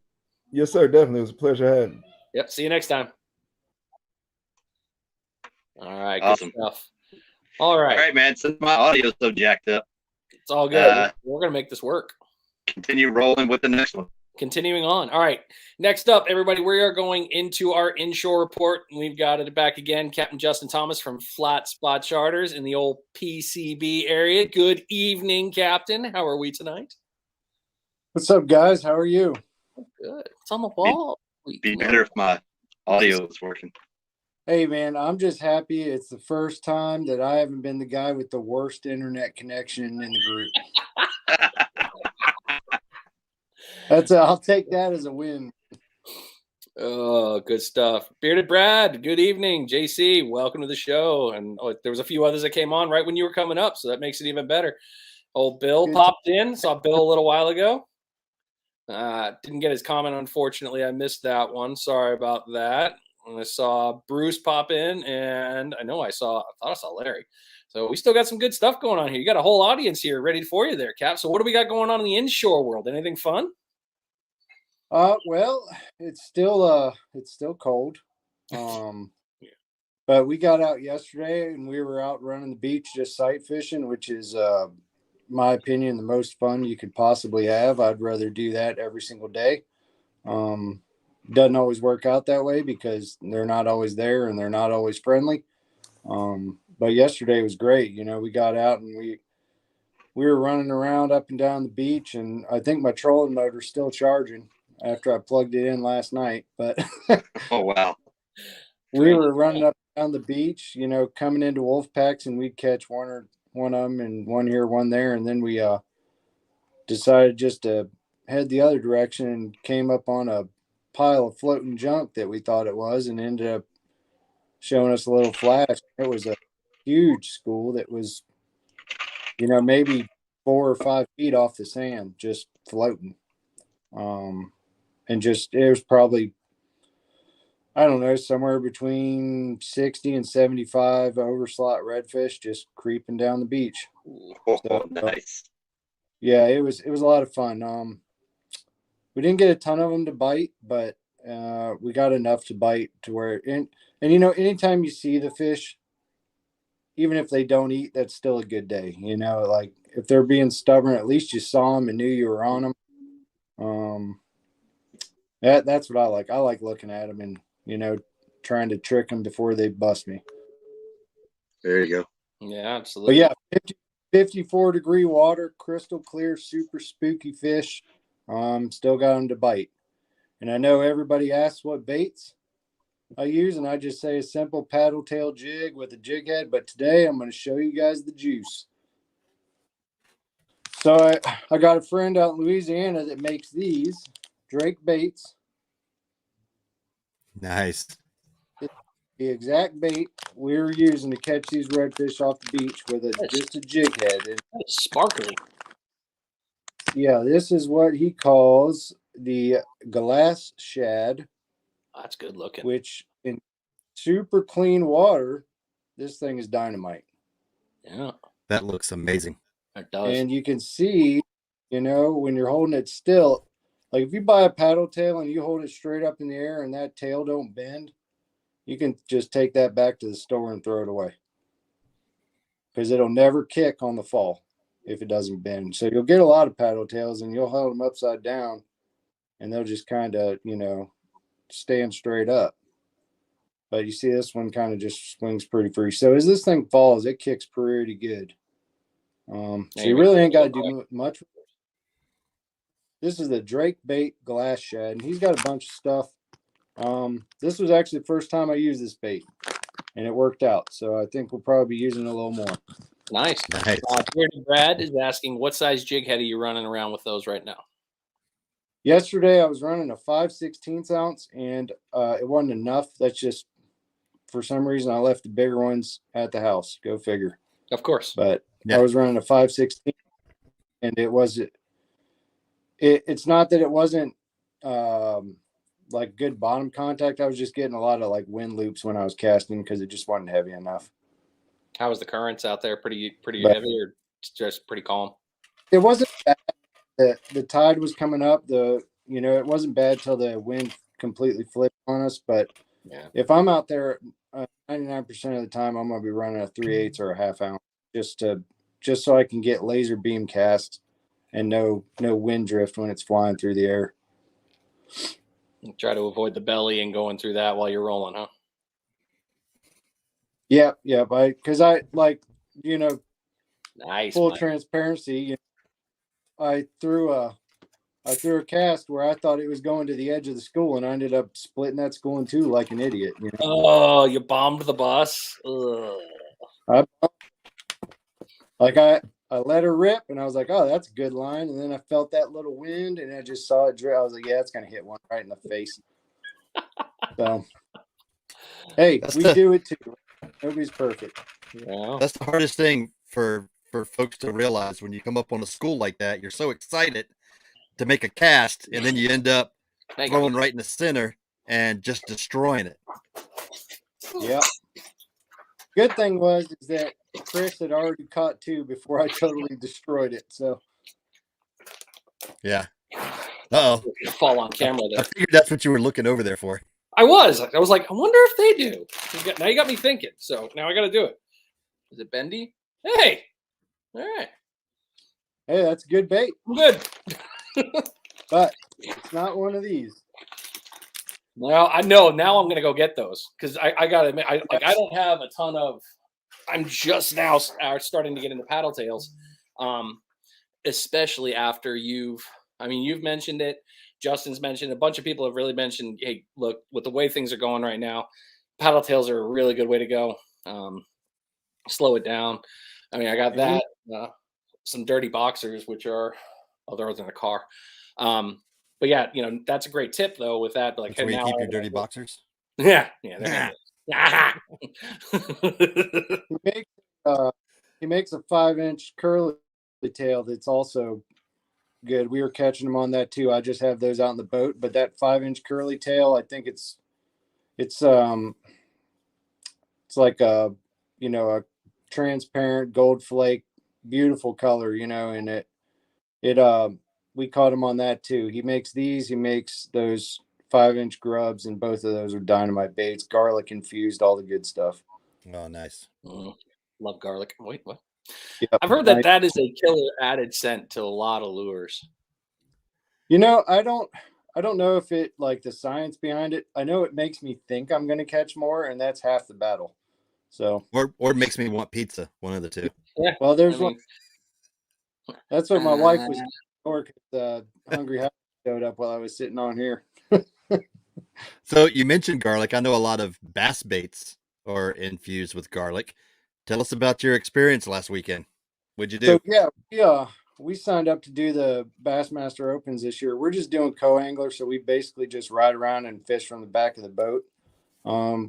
Yes, sir. Definitely. It was a pleasure having you. Yep. See you next time. All right. Awesome. Good stuff. All right, man. Since my audio's so jacked up, it's all good. We're going to make this work. Continue rolling with the next one. Continuing on. All right. Next up, everybody, we are going into our inshore report. We've got it back again. Captain Justin Thomas from Flat Spot Charters in the old PCB area. Good evening, Captain. How are we tonight? What's up, guys? How are you? Good. It's on the wall. Be better if my audio was working. Hey, man, I'm just happy it's the first time that I haven't been the guy with the worst internet connection in the group. I'll take that as a win. Oh, good stuff. Bearded Brad, good evening. JC, welcome to the show. And there was a few others that came on right when you were coming up, so that makes it even better. Old Bill popped in. Saw Bill a little while ago. Didn't get his comment, unfortunately. I missed that one. Sorry about that. And I saw Bruce pop in, and I thought I saw Larry. So we still got some good stuff going on here. You got a whole audience here ready for you there, Cap. So what do we got going on in the inshore world? Anything fun? Well, it's still cold. But we got out yesterday and we were out running the beach just sight fishing, which is my opinion the most fun you could possibly have. I'd rather do that every single day. Doesn't always work out that way because they're not always there and they're not always friendly. But yesterday was great. We got out and we were running around up and down the beach, and I think my trolling motor's still charging after I plugged it in last night. But oh wow. We were running up and down the beach, coming into wolf packs, and we'd catch one of them and one here, one there, and then we decided just to head the other direction and came up on a pile of floating junk that we thought it was, and ended up showing us a little flash. It was a huge school that was, maybe 4 or 5 feet off the sand, just floating. And just, it was probably, I don't know, somewhere between 60 and 75 overslot redfish just creeping down the beach. Oh, so, nice. Yeah, it was a lot of fun. We didn't get a ton of them to bite, but we got enough to bite to where, and anytime you see the fish, even if they don't eat, that's still a good day. Like if they're being stubborn, at least you saw them and knew you were on them. That's what I like. I like looking at them and, trying to trick them before they bust me. There you go. Yeah, absolutely. But yeah, 54-degree water, crystal clear, super spooky fish. Still got them to bite. And I know everybody asks what baits I use, and I just say a simple paddle tail jig with a jig head. But today I'm going to show you guys the juice. So I got a friend out in Louisiana that makes these Drake baits. Nice. The exact bait we were using to catch these redfish off the beach with just a jig head. It's sparkly. Yeah, this is what he calls the glass shad. That's good looking. Which in super clean water, this thing is dynamite. Yeah. That looks amazing. It does. And you can see, when you're holding it still, like if you buy a paddle tail and you hold it straight up in the air and that tail don't bend, you can just take that back to the store and throw it away. Because it'll never kick on the fall if it doesn't bend. So you'll get a lot of paddle tails and you'll hold them upside down and they'll just kind of, stand straight up. But you see this one kind of just swings pretty free. So as this thing falls, it kicks pretty good. So you really ain't got to do much. This is the Drake bait glass shad, and he's got a bunch of stuff. This was actually the first time I used this bait, and it worked out. So I think we'll probably be using it a little more. Nice. Brad is asking, what size jig head are you running around with those right now? Yesterday I was running a 5/16 ounce, and it wasn't enough. That's just, for some reason, I left the bigger ones at the house. Go figure. Of course. But yeah. I was running a 5/16, and it was it's not that it wasn't like good bottom contact. I was just getting a lot of like wind loops when I was casting because it just wasn't heavy enough. How was the currents out there? Pretty But heavy or just pretty calm? it wasn't bad. The tide was coming up. It wasn't bad till the wind completely flipped on us. But Yeah. if I'm out there 99% of the time, I'm going to be running a 3/8 or a half ounce just so I can get laser beam cast and no wind drift when it's flying through the air. Try to avoid the belly and going through that while you're rolling, huh? Yeah. Because I like, Nice. full transparency. I threw a cast where I thought it was going to the edge of the school, and I ended up splitting that school in two like an idiot. Oh, you bombed the bus. Ugh. I let her rip, and I was like, "Oh, that's a good line." And then I felt that little wind, and I just saw it drip. I was like, "Yeah, it's gonna hit one right in the face." So, hey, do it too. Nobody's perfect. Yeah. That's the hardest thing for folks to realize when you come up on a school like that. You're so excited to make a cast, and then you end up throwing right in the center and just destroying it. Yeah. Good thing is that Chris had already caught two before I totally destroyed it. So. Yeah. Uh-oh. Fall on camera there. I figured that's what you were looking over there for. I was like, I wonder if they do. Now you got me thinking. So now I got to do it. Is it bendy? Hey. All right. Hey, that's good bait. I'm good. But it's not one of these. Well, I know. Now I'm going to go get those because I got to admit, I don't have a ton of. I'm just now starting to get into paddle tails, especially after you've mentioned it. Justin's mentioned, a bunch of people have really mentioned, hey, look, with the way things are going right now, paddle tails are a really good way to go. Slow it down. I mean, I got that, some dirty boxers, which are other than a car. But yeah, that's a great tip though with that. Like, where you keep your dirty boxers? Yeah. He makes a 5-inch curly tail that's also good. We were catching them on that too. I just have those out in the boat, but that 5-inch curly tail, I think it's like a transparent gold flake, beautiful color, and we caught him on that too. He makes those 5-inch grubs, and both of those are dynamite baits, garlic infused, all the good stuff. Oh, nice. Love garlic. Wait, what? Yep. I've heard that is a killer added scent to a lot of lures. I don't know if it like the science behind it. I know it makes me think I'm going to catch more, and that's half the battle. So, or it makes me want pizza. One of the two. Yeah. Well, there's one. That's what my wife was for. Hungry House showed up while I was sitting on here. So you mentioned garlic. I know a lot of bass baits are infused with garlic. Tell us about your experience last weekend. What'd you do? So, yeah, we signed up to do the Bassmaster Opens this year. We're just doing co-angler, so we basically just ride around and fish from the back of the boat.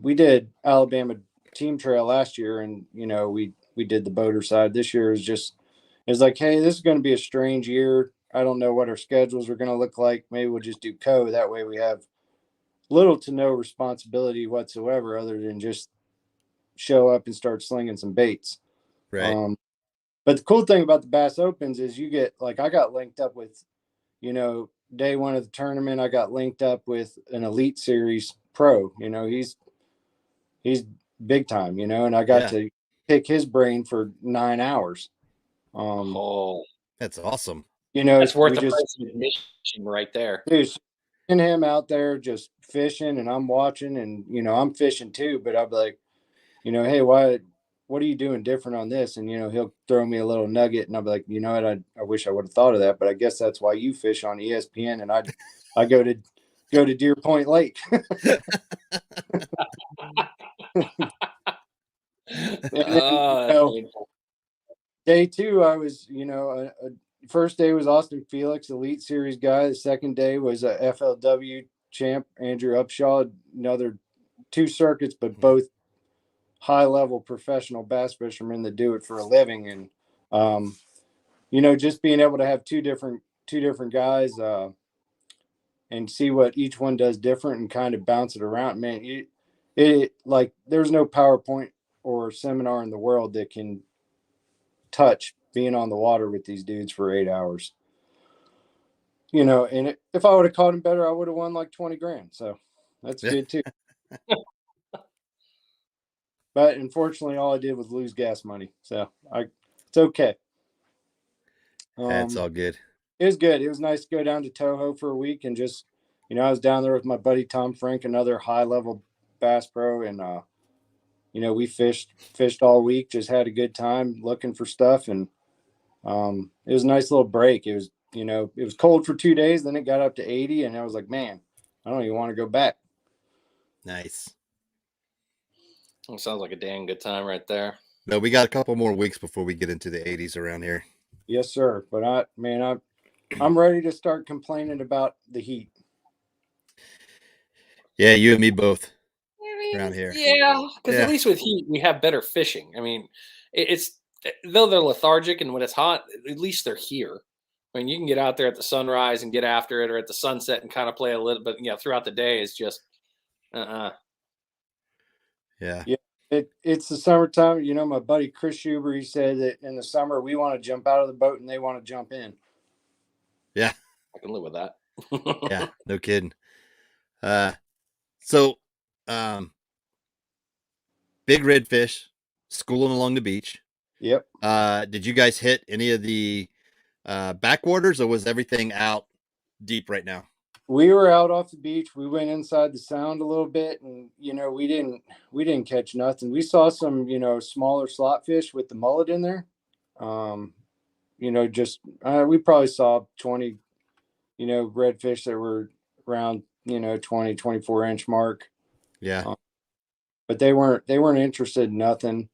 We did Alabama team trail last year, and we did the boater side. This year is like, hey, this is going to be a strange year. I don't know what our schedules are going to look like. Maybe we'll just do co. That way we have little to no responsibility whatsoever other than just show up and start slinging some baits. Right. But the cool thing about the Bass Opens is you get, like, I got linked up with, day one of the tournament, I got linked up with an Elite Series pro. He's big time, and I got to pick his brain for 9 hours. That's awesome. That's worth the price of admission right there. Dude, and him out there just fishing, and I'm watching, and I'm fishing too, but I'll be like, hey, what are you doing different on this? And he'll throw me a little nugget, and I'll be like, what, I wish I would have thought of that, but I guess that's why you fish on ESPN, and I go to Deer Point Lake. Day two, I was, first day was Austin Felix, Elite Series guy. The second day was a FLW champ, Andrew Upshaw, another 2 circuits, but both high-level professional bass fishermen that do it for a living. And, just being able to have 2 different different guys, and see what each one does different and kind of bounce it around. Man, it like there's no PowerPoint or seminar in the world that can touch being on the water with these dudes for 8 hours. And if I would have caught him better, I would have won like 20 grand. So that's good too. But unfortunately, all I did was lose gas money. So it's okay. That's all good. It was good. It was nice to go down to Toho for a week and just, I was down there with my buddy Tom Frank, another high-level bass pro, and we fished all week. Just had a good time looking for stuff, and it was a nice little break. It was, it was cold for 2 days, then it got up to 80, and I was like, man, I don't even want to go back. Nice. It sounds like a dang good time right there. No, we got a couple more weeks before we get into the 80s around here. Yes, sir. But I'm ready to start complaining about the heat. Yeah, you and me both around here. Yeah, because at least with heat, we have better fishing. I mean, it's though they're lethargic and when it's hot, at least they're here. I mean, you can get out there at the sunrise and get after it, or at the sunset and kind of play a little bit. Throughout the day, it's just Yeah. It's the summertime. My buddy Chris Schuber, he said that in the summer we want to jump out of the boat and they want to jump in. Yeah. I can live with that. Yeah, no kidding. So big redfish schooling along the beach. Yep. Did you guys hit any of the backwaters, or was everything out deep right now? We were out off the beach. We went inside the sound a little bit, and we didn't catch nothing. We saw some smaller slot fish with the mullet in there. We probably saw 20 redfish that were around 20, 24 inch mark. Yeah. But they weren't interested in nothing.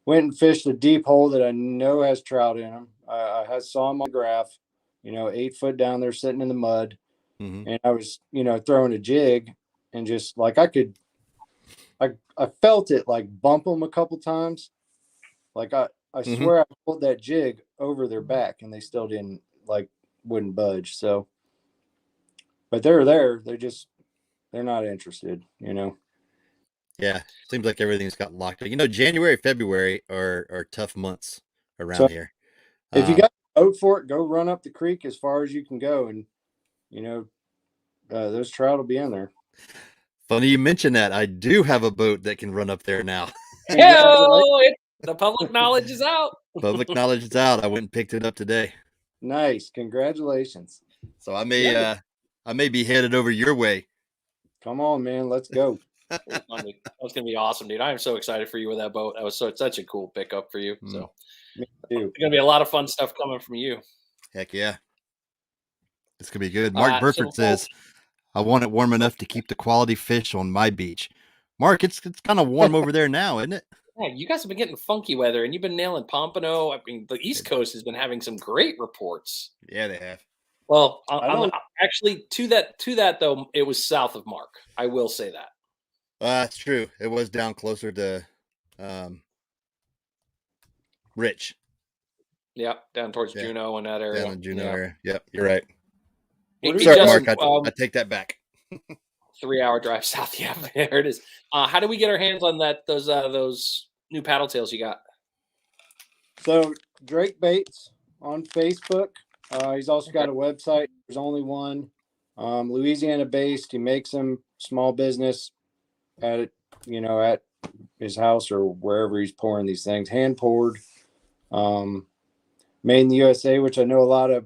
Went and fished a deep hole that I know has trout in them. I saw them on the graph, 8 foot down there sitting in the mud. Mm-hmm. And I was, throwing a jig, and just like I felt it like bump them a couple times. Like I swear I pulled that jig over their back and they still wouldn't budge. So, but they're there. They're not interested, Yeah. Seems like everything's got locked up. January, February are tough months around here. If you got a boat for it, go run up the creek as far as you can go. And, those trout will be in there. Funny you mention that. I do have a boat that can run up there now. The public knowledge is out. Public knowledge is out. I went and picked it up today. Nice. Congratulations. So I may be headed over your way. Come on, man. Let's go. That was going to be awesome, dude. I am so excited for you with that boat. That was such a cool pickup for you. So Me too. There's going to be a lot of fun stuff coming from you. Heck yeah. It's going to be good. Mark Burford says, I want it warm enough to keep the quality fish on my beach. Mark, it's kind of warm over there now, isn't it? Yeah, you guys have been getting funky weather, and you've been nailing Pompano. I mean, the East Coast has been having some great reports. Yeah, they have. Well, actually, to that though, it was south of Mark. I will say that. That's true. It was down closer to Rich. Yep, down towards Juneau and that area. Down in Juneau area. Yep, you're right. Sorry, Mark, I take that back. 3-hour drive south. Yeah, there it is. How do we get our hands on those new paddle tails you got? So Drake Baits on Facebook. He's also got a website. There's only one. Louisiana based. He makes them small business at his house or wherever he's pouring these things. Hand poured. Made in the USA, which I know a lot of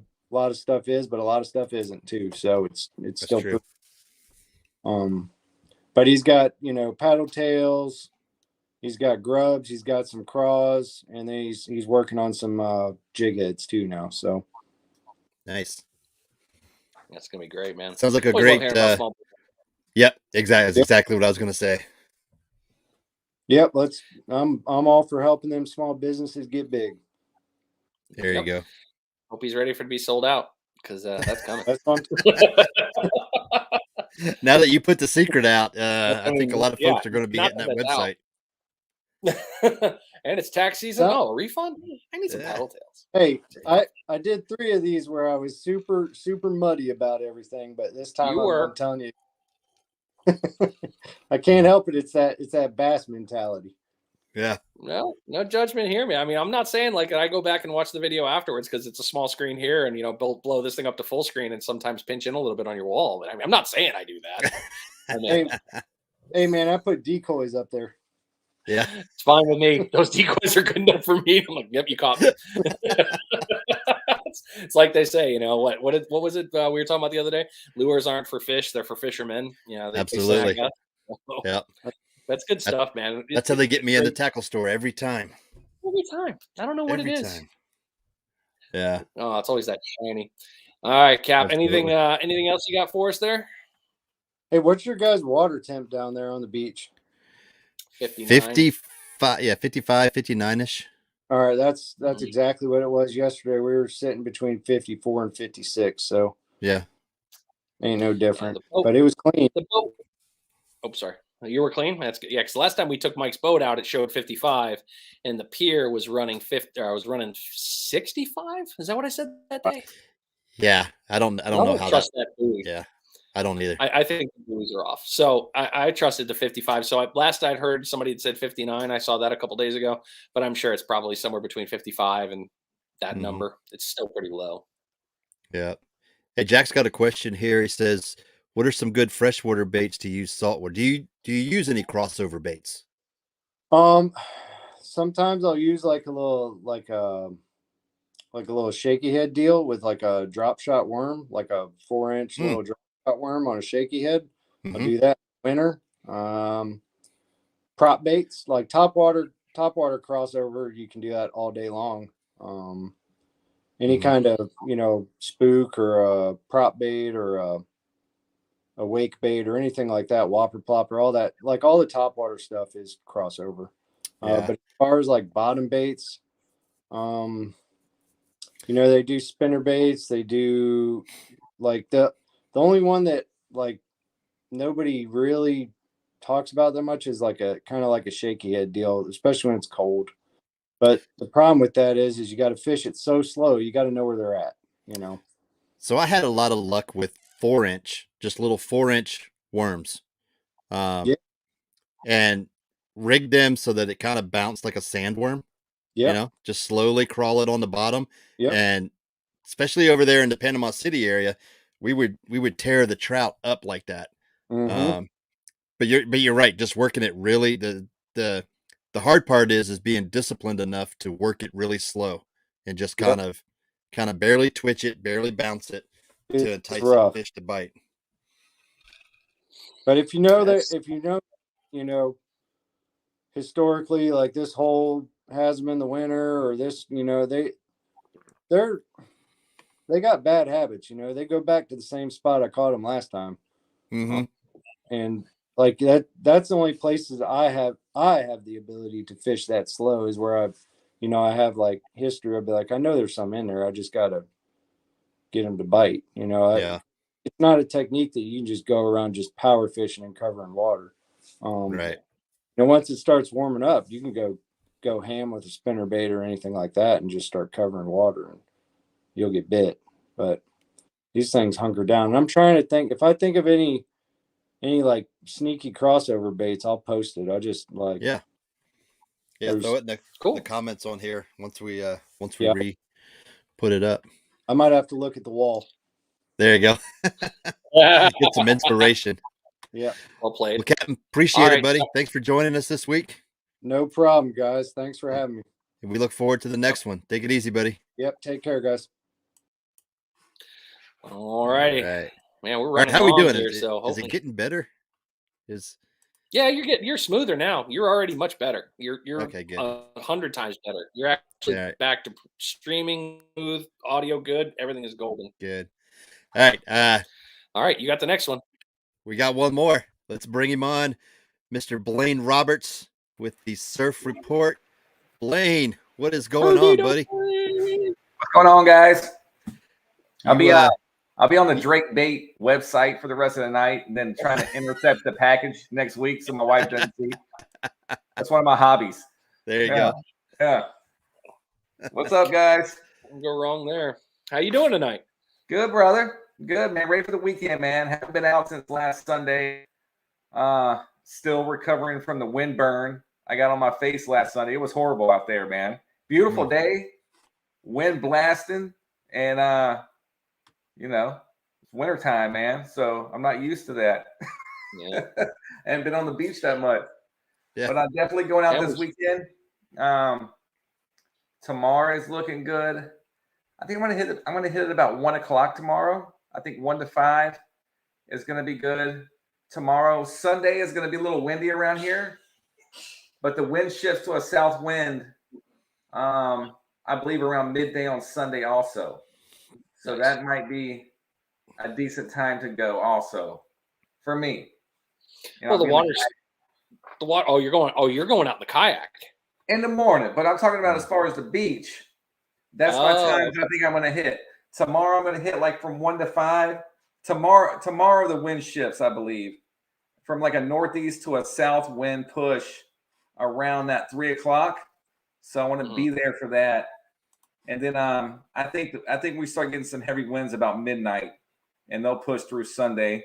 stuff is, but a lot of stuff isn't too. So it's still true. But he's got, paddle tails, he's got grubs, he's got some craws, and then he's working on some jig heads too now. So nice. That's gonna be great, man. Sounds like a great yep, exactly. That's exactly what I was gonna say. Yep, I'm all for helping them small businesses get big. There you go. Hope he's ready for it to be sold out, because that's coming. That's fun. Now that you put the secret out, I think a lot of folks are going to be hitting that website. And it's tax season. Well, Oh, a refund? I need some paddle tails. Hey, I did 3 of these where I was super muddy about everything, but this time I'm telling you, I can't help it. It's that bass mentality. Yeah. No judgment here, man. I mean, I'm not saying like I go back and watch the video afterwards because it's a small screen here, and blow this thing up to full screen and sometimes pinch in a little bit on your wall. But I mean, I'm not saying I do that. I mean, hey, man, I put decoys up there. Yeah, it's fine with me. Those decoys are good enough for me. I'm like, yep, you caught me. It's like they say, what was it we were talking about the other day? Lures aren't for fish; they're for fishermen. Absolutely. Yeah, that's good stuff, man. That's how they get me in the tackle store every time. Every time. I don't know what it is. Yeah. Oh, it's always that shiny. All right, Cap. Anything else you got for us there? Hey, what's your guys' water temp down there on the beach? 55, 59-ish. All right, that's exactly what it was yesterday. We were sitting between 54 and 56, so yeah, ain't no different. But it was clean. The boat. Oh, sorry. You were clean. That's good. Yeah, because last time we took Mike's boat out, it showed 55, and the pier was running 50. I was running 65. Is that what I said that day? Yeah, I don't know how trust that buoy. Yeah, I don't either. I think the buoys are off. So I trusted the 55. So last I'd heard somebody had said 59. I saw that a couple days ago, but I'm sure it's probably somewhere between 55 and that number. It's still pretty low. Yeah. Hey, Jack's got a question here. He says, "What are some good freshwater baits to use saltwater? Do you use any crossover baits?" Sometimes I'll use like a little shaky head deal with like a drop shot worm, like a 4-inch little drop shot worm on a shaky head. I'll do that in winter. Prop baits like topwater crossover, you can do that all day long. Any kind of spook or a prop bait or a wake bait or anything like that, whopper plopper, all that, like all the topwater stuff is crossover. But as far as like bottom baits, they do spinner baits. They do like the only one that like nobody really talks about that much is like a kind of like a shaky head deal, especially when it's cold. But the problem with that is you got to fish it so slow. You got to know where they're at, So I had a lot of luck with 4-inch, just little 4-inch worms, and rigged them so that it kind of bounced like a sandworm. Yeah, just slowly crawl it on the bottom. Yeah, and especially over there in the Panama City area, we would tear the trout up like that. But you're right. Just working it really, the hard part is being disciplined enough to work it really slow and just kind of barely twitch it, barely bounce it to entice the fish to bite. But if historically, like this hole has them in the winter, or this, they got bad habits. They go back to the same spot I caught them last time, and like that's the only places I have the ability to fish that slow is where I have like history. I'll be like, I know there's some in there. I just gotta get them to bite. It's not a technique that you can just go around just power fishing and covering water. Right. Once it starts warming up, you can go ham with a spinner bait or anything like that and just start covering water and you'll get bit. But these things hunker down. And I'm trying to think, if I think of any like sneaky crossover baits, I'll post it. I just like throw it in the comments on here once we put it up. I might have to look at the wall. There you go. Get some inspiration. Yeah. Well played. Well, Captain, appreciate it, buddy. Thanks for joining us this week. No problem, guys. Thanks for having me. And we look forward to the next one. Take it easy, buddy. Yep. Take care, guys. All righty. Right. Man, we're running. How are we doing? Here, is it getting better? Yeah, you're smoother now. You're already much better. You're okay, good. 100 times better. You're actually back to streaming smooth, audio good. Everything is golden. Good. All right. All right. You got the next one. We got one more. Let's bring him on. Mr. Blane Roberts with the Surf Report. Blane, what is going on, buddy? What's going on, guys? I'll be on the Drake Bait website for the rest of the night and then trying to intercept the package next week so my wife doesn't see. That's one of my hobbies. There you go. Yeah. What's up, guys? Don't go wrong there. How you doing tonight? Good, brother. Good, man. Ready for the weekend, man. Haven't been out since last Sunday. Still recovering from the wind burn I got on my face last Sunday. It was horrible out there, man. Beautiful day, wind blasting, and it's wintertime, man. So I'm not used to that. Yeah. I haven't been on the beach that much. Yeah. But I'm definitely going out this weekend. Tomorrow is looking good. I think I'm gonna hit it about 1 o'clock tomorrow. I think 1 to 5 is gonna be good. Tomorrow, Sunday is gonna be a little windy around here, but the wind shifts to a south wind. I believe around midday on Sunday also. So that might be a decent time to go also for me. Well, the water. Oh, you're going out in the kayak in the morning, but I'm talking about as far as the beach. That's my time. I think I'm going to hit tomorrow. I'm going to hit like from 1 to 5. Tomorrow the wind shifts, I believe, from like a northeast to a south wind push around that 3 o'clock. So I want to be there for that. And then I think we start getting some heavy winds about midnight, and they'll push through Sunday.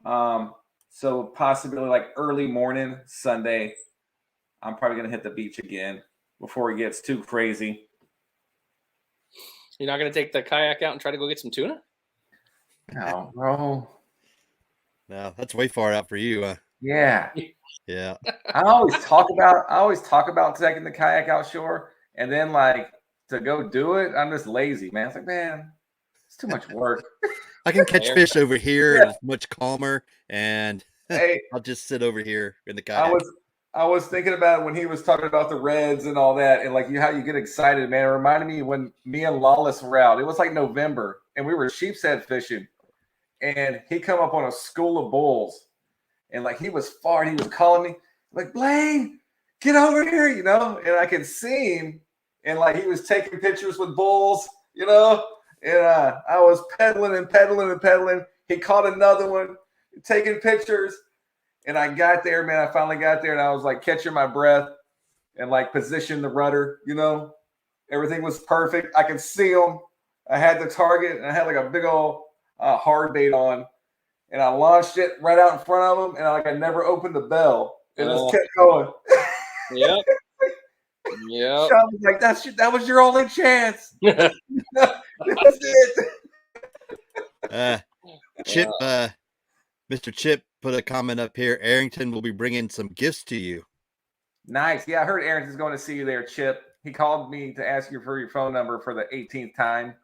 So possibly like early morning Sunday, I'm probably going to hit the beach again before it gets too crazy. You're not going to take the kayak out and try to go get some tuna? No, bro. No, that's way far out for you. Yeah. Yeah. I always talk about taking the kayak outshore, and then like to go do it, I'm just lazy, man. It's like, man, it's too much work. I can catch fish over here. Yeah. It's much calmer, and hey, I'll just sit over here in the kayak. I was thinking about it when he was talking about the reds and all that, and like how you get excited, man. It reminded me when me and Lawless were out. It was like November, and we were sheep's head fishing, and he come up on a school of bulls, and like he was far, and he was calling me like, Blane, get over here, and I could see him, and like he was taking pictures with bulls, and I was pedaling and pedaling and pedaling. He caught another one, taking pictures. And I got there, man. I finally got there, and I was like catching my breath and like position the rudder. Everything was perfect. I could see them. I had the target, and I had like a big old hard bait on, and I launched it right out in front of them, and I never opened the bell. It just kept going. Yep. Yeah. Sean was like, that was your only chance. That was it. Chip, Mr. Chip put a comment up here. Arrington will be bringing some gifts to you. Nice. Yeah, I heard Arrington's going to see you there, Chip. He called me to ask you for your phone number for the 18th time.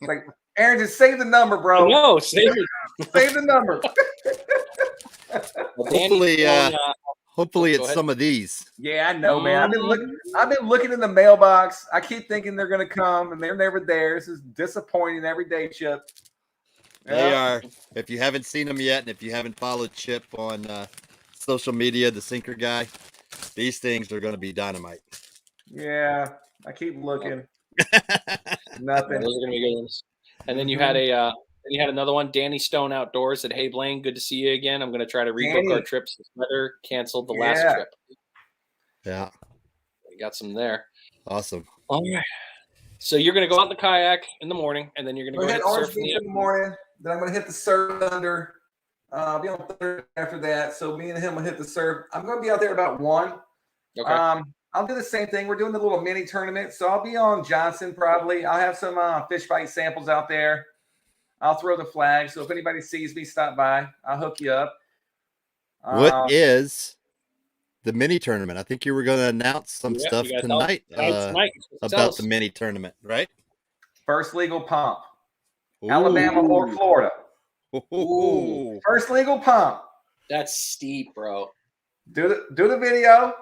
Like, Arrington, save the number, bro. No, save the number. Hopefully it's some of these. Yeah, I know, man. I've been looking in the mailbox. I keep thinking they're going to come, and they're never there. This is disappointing every day, Chip. They are. If you haven't seen them yet, and if you haven't followed Chip on social media, the sinker guy, these things are going to be dynamite. Yeah, I keep looking. Nothing. Those are going to be good ones. And then you had another one, Danny Stone Outdoors said, "Hey Blane, good to see you again. I'm going to try to rebook our trips. This weather canceled the last trip." Yeah, we got some there. Awesome. All right. So you're going to go out in the kayak in the morning, and then you're going to go hit the surf in the morning. Then I'm going to hit the surf under. I'll be on Thunder after that. So me and him will hit the surf. I'm going to be out there about 1. Okay. I'll do the same thing. We're doing the little mini tournament. So I'll be on Johnson probably. I'll have some fish bite samples out there. I'll throw the flag. So if anybody sees me, stop by. I'll hook you up. What is the mini tournament? I think you were going to announce some stuff tonight about the mini tournament, right? First legal pump. Ooh. Alabama or Florida. Ooh. First legal pump. That's steep, bro. Do the video.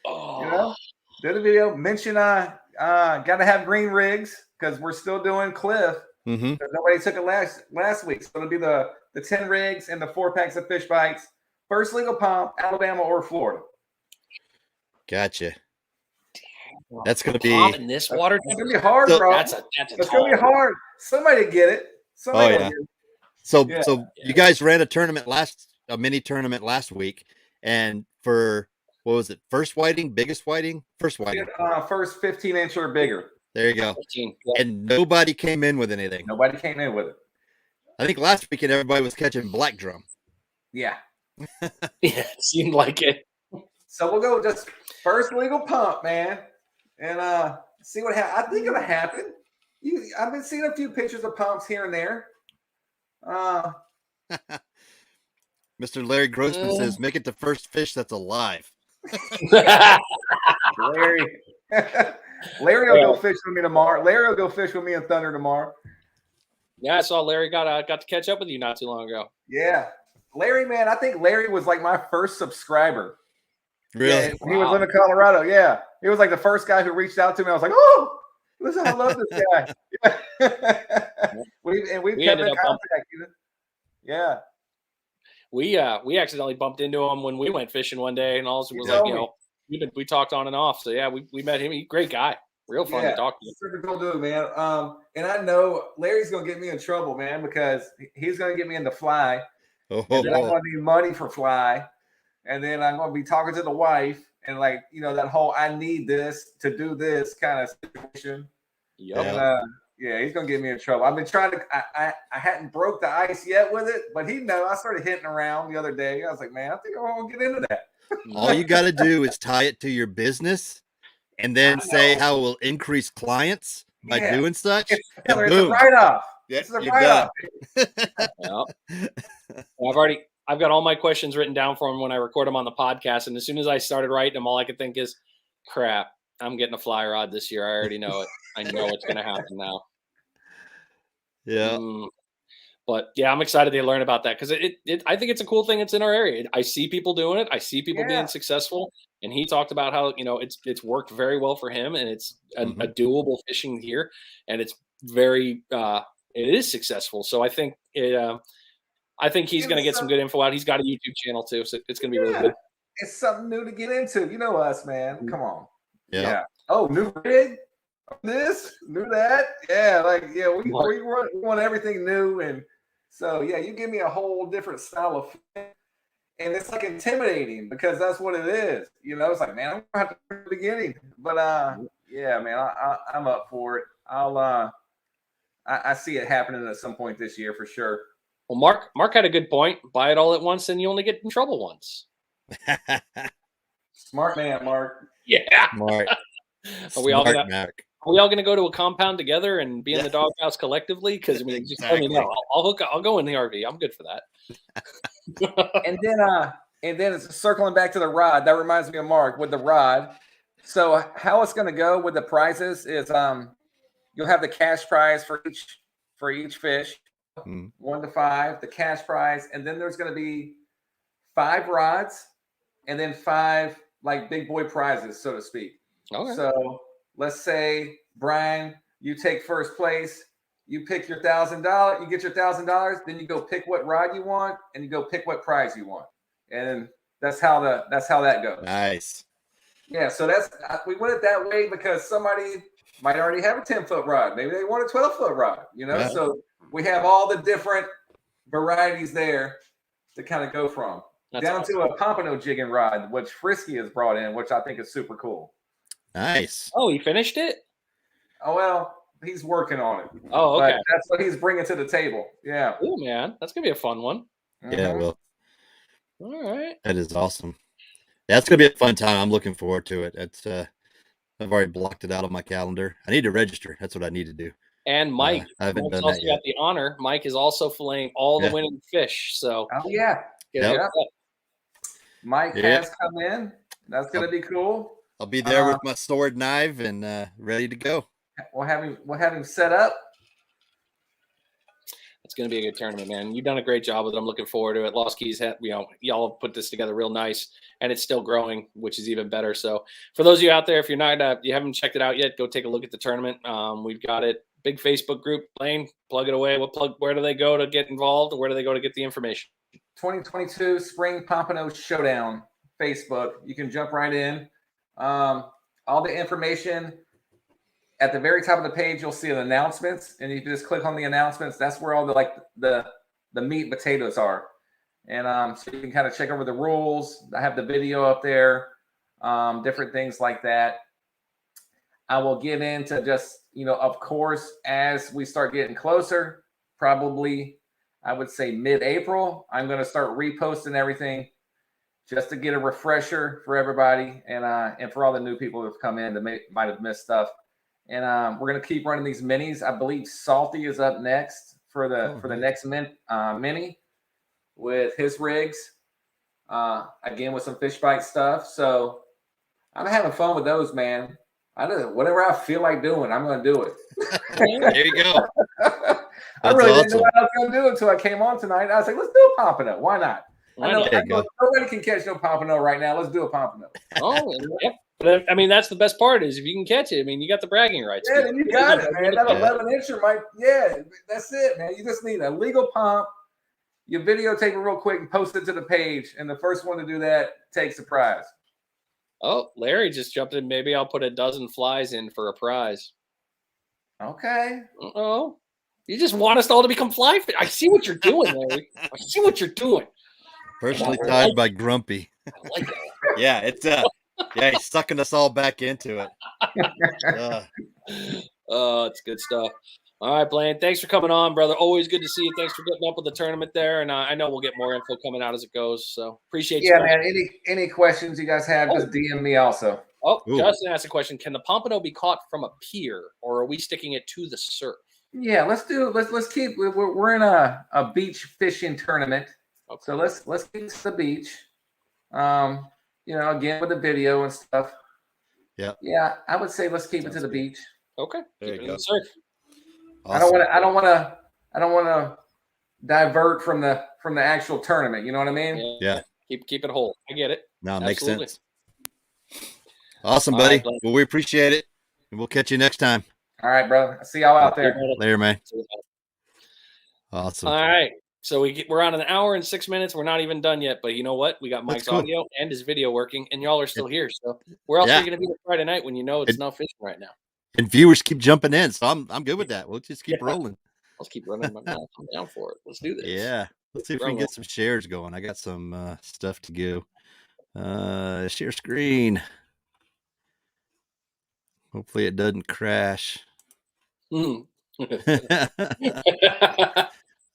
Do the video. Mention gotta have green rigs because we're still doing Cliff. Mm-hmm. Nobody took it last week. So it'll be the 10 rigs and the 4 packs of fish bites. First legal pump, Alabama or Florida. Gotcha. That's going to be in this water. It's going to be hard, bro. That's going to be hard. Somebody get it. Somebody get it. So you guys ran a mini tournament last week, and for what was it? First whiting, biggest whiting, first whiting. First 15-inch or bigger. There you go. 15, yeah. And nobody came in with anything. Nobody came in with it. I think last weekend everybody was catching black drum. Yeah. Yeah, it seemed like it. So we'll go just first legal pump, man, and see what happens. I think it'll happen. I've been seeing a few pictures of pumps here and there. Mr. Larry Grossman says, make it the first fish that's alive. Larry will go fish with me tomorrow. Larry will go fish with me in Thunder tomorrow. Yeah, I saw Larry got to catch up with you not too long ago. Yeah. Larry, man, I think Larry was like my first subscriber. Really? Yeah, he was living in Colorado. Yeah. He was like the first guy who reached out to me. I was like, oh, listen, I love this guy. Yeah. we kept in contact. Yeah. We accidentally bumped into him when we went fishing one day, and also was like, we talked on and off. So yeah, we met him. Great guy, real fun to talk to. Super cool dude, man. And I know Larry's gonna get me in trouble, man, because he's gonna get me into fly. And then I'm gonna need money for fly, and then I'm gonna be talking to the wife, and like that whole I need this to do this kind of situation. Yep. Yeah, he's gonna get me in trouble. I've been trying to. I hadn't broke the ice yet with it, but he know. I started hitting around the other day. I was like, man, I think I want to get into that. All you got to do is tie it to your business, and then say how it will increase clients by doing such. It's a write-off. Yes, it's a write-off. Yep. I've got all my questions written down for him when I record them on the podcast, and as soon as I started writing them, all I could think is, crap, I'm getting a fly rod this year. I already know it. I know it's going to happen now. Yeah. But yeah, I'm excited to learn about that because I think it's a cool thing. It's in our area. I see people doing it. I see people being successful. And he talked about how, it's worked very well for him, and it's a doable fishing here, and it's very, it is successful. So I think he's going to get some good info out. He's got a YouTube channel too. So it's going to be really good. It's something new to get into. You know us, man. Come on. Yeah. Oh, new rig. This, new that. Yeah. We want everything new. And so, yeah, you give me a whole different style of fish, and it's like intimidating because that's what it is. It's like, man, I'm going to have to from the beginning. But, yeah, man, I'm up for it. I see it happening at some point this year for sure. Well, Mark had a good point. Buy it all at once and you only get in trouble once. Smart man, Mark. Yeah. Smart. Are we all going to go to a compound together and be in the doghouse collectively? Because just let me know. I'll go in the RV. I'm good for that. and then it's circling back to the rod. That reminds me of Mark with the rod. So how it's going to go with the prizes is you'll have the cash prize for each fish, 1 to 5, the cash prize, and then there's going to be 5 rods, and then 5 like big boy prizes, so to speak. Okay. So let's say, Brian, you take first place, you pick your $1,000, you get your $1,000, then you go pick what rod you want, and you go pick what prize you want, and that's how that goes. Nice. Yeah, so we went it that way because somebody might already have a 10-foot rod, maybe they want a 12-foot rod, Yeah. So we have all the different varieties there to kind of go from. Down to a pompano jigging rod, which Frisky has brought in, which I think is super cool. Nice. Oh, he finished it? Oh, well, he's working on it. Oh, okay. But that's what he's bringing to the table. Yeah. Oh, man. That's going to be a fun one. Yeah, well. All right. That is awesome. Yeah, it's going to be a fun time. I'm looking forward to it. It's I've already blocked it out of my calendar. I need to register. That's what I need to do. And Mike, I haven't done also that yet. got the honor. Mike is also filleting all the winning fish. So, oh yeah, Yep. Mike has come in. That's going to be cool. I'll be there with my sword knife and ready to go. We'll have him set up. It's going to be a good tournament, man. You've done a great job with it. I'm looking forward to it. Lost Keys, y'all have put this together real nice, and it's still growing, which is even better. So, for those of you out there, if you haven't checked it out yet, go take a look at the tournament. We've got it. Big Facebook group. Blaine, plug it away. Where do they go to get involved? Where do they go to get the information? 2022 Spring Pompano Showdown Facebook. You can jump right in. All the information at the very top of the page, you'll see the announcements, and you can just click on the announcements. That's where all the meat and potatoes are. And so you can kind of check over the rules. I have the video up there. different things like that. I will get into just, of course, as we start getting closer, probably I would say mid-April, I'm going to start reposting everything just to get a refresher for everybody and for all the new people who have come in that might have missed stuff. And we're going to keep running these minis. I believe Salty is up next for the next mini with his rigs. Again, with some fish bite stuff. So I'm having fun with those, man. Whatever I feel like doing, I'm going to do it. There you go. I really didn't know what I was going to do until I came on tonight. I was like, let's do a pompano. Why not? I know nobody can catch no pompano right now. Let's do a pompano. Oh, yeah. But I mean, that's the best part is if you can catch it. I mean, you got the bragging rights. Yeah, then you got it, man. That 11-incher might. Yeah, that's it, man. You just need a legal pump. You videotape it real quick and post it to the page, and the first one to do that takes the prize. Oh, Larry just jumped in. Maybe I'll put a dozen flies in for a prize. Okay. Oh, you just want us all to become fly fish. I see what you're doing, Larry. I see what you're doing. Personally tied by Grumpy. I like that. Yeah, it's he's sucking us all back into it. Oh, it's good stuff. All right, Blane, thanks for coming on, brother. Always good to see you. Thanks for getting up with the tournament there, and I know we'll get more info coming out as it goes. So appreciate you. Yeah, man. Any questions you guys have, just DM me also. Oh, Justin asked a question: can the pompano be caught from a pier, or are we sticking it to the surf? Yeah, let's keep. We're in a beach fishing tournament, so let's keep it to the beach. Again with the video and stuff. Yeah. Yeah, I would say let's keep it to the beach. Okay. There you go. Surf. Awesome. I don't want to divert from the actual tournament. You know what I mean? Yeah. Keep it whole. I get it. No, it makes sense. Awesome, buddy. Right, well, we appreciate it, and we'll catch you next time. All right, brother. See y'all out there. Later, man. Awesome. All right. So we're on an hour and 6 minutes. We're not even done yet, but you know what? We got Mike's audio and his video working, and y'all are still here. So where else are you going to be Friday night when you know it's not fishing right now? And viewers keep jumping in, so I'm good with that. We'll just keep rolling. Let's keep running my mouth. I'm down for it. Let's do this. Yeah. Let's see if we can get some shares going. I got some stuff to go. Share screen. Hopefully it doesn't crash.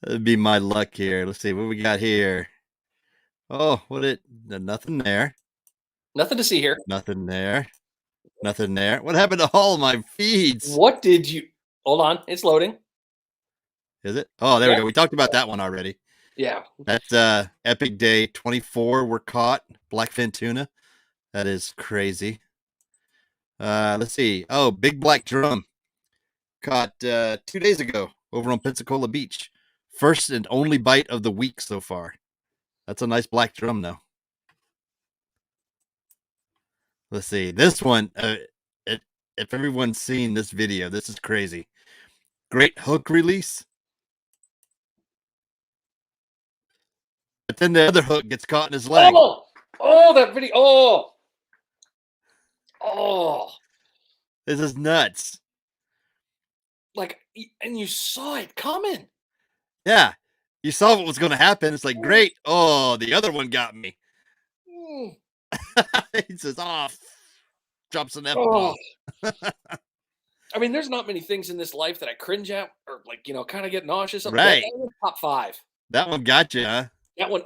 That'd be my luck here. Let's see what we got here. Oh, nothing there. Nothing to see here. Nothing there. Nothing there. What happened to all my feeds? What did you hold on? It's loading. Is it? Oh, there we go. We talked about that one already. Yeah. That's Epic Day 24 were caught. Blackfin tuna. That is crazy. Let's see. Oh, big black drum. Caught 2 days ago over on Pensacola Beach. First and only bite of the week so far. That's a nice black drum, though. Let's see. This one, if everyone's seen this video, this is crazy. Great hook release. But then the other hook gets caught in his leg. Oh, that video. Oh. This is nuts. And you saw it coming. Yeah. You saw what was going to happen. It's like, great. Oh, the other one got me. He says, drops an F-bomb. I mean, there's not many things in this life that I cringe at or kind of get nauseous. Right. That was top 5. That one got you, huh? That one,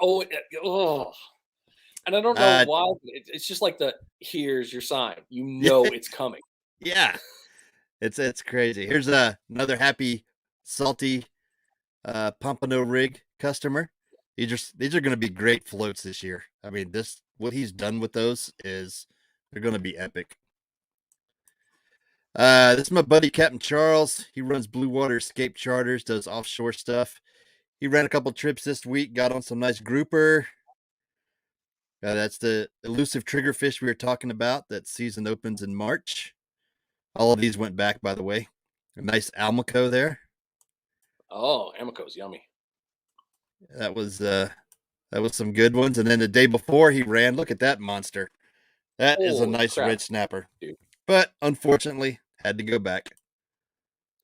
and I don't know why. It's just like here's your sign. You know it's coming. Yeah. It's crazy. Here's another happy, salty Pompano rig customer. These are going to be great floats this year. I mean, what he's done with those they're going to be epic. This is my buddy Capt Charles. He runs Blue Water Escape Charters, does offshore stuff. He ran a couple trips this week, got on some nice grouper. That's the elusive triggerfish we were talking about. That season opens in March. All of these went back, by the way. A nice Almaco there. Oh, Almaco's yummy. That was some good ones. And then the day before he ran, look at that monster. That is a nice red snapper. Dude. But unfortunately, had to go back.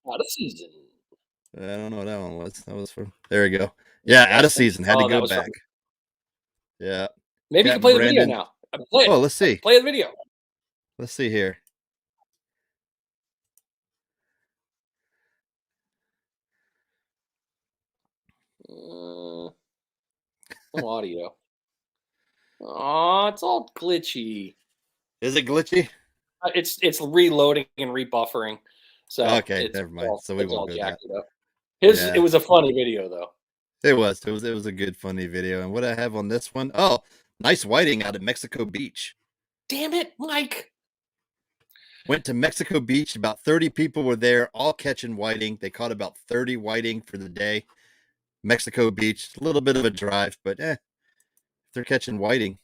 Out of season. I don't know what that one was. That was there we go. Yeah, out of season. Had to go back. Yeah. Maybe you can play the video now. Play it. Oh, let's see. Play the video. Let's see here. No audio. Oh, it's all glitchy. Is it glitchy? It's reloading and rebuffering. So okay, never mind. So we won't go that. It was a funny video though. It was a good funny video. And what I have on this one? Oh, nice whiting out at Mexico Beach. Damn it, Mike. Went to Mexico Beach. About 30 people were there, all catching whiting. They caught about 30 whiting for the day. Mexico Beach, a little bit of a drive, but they're catching whiting.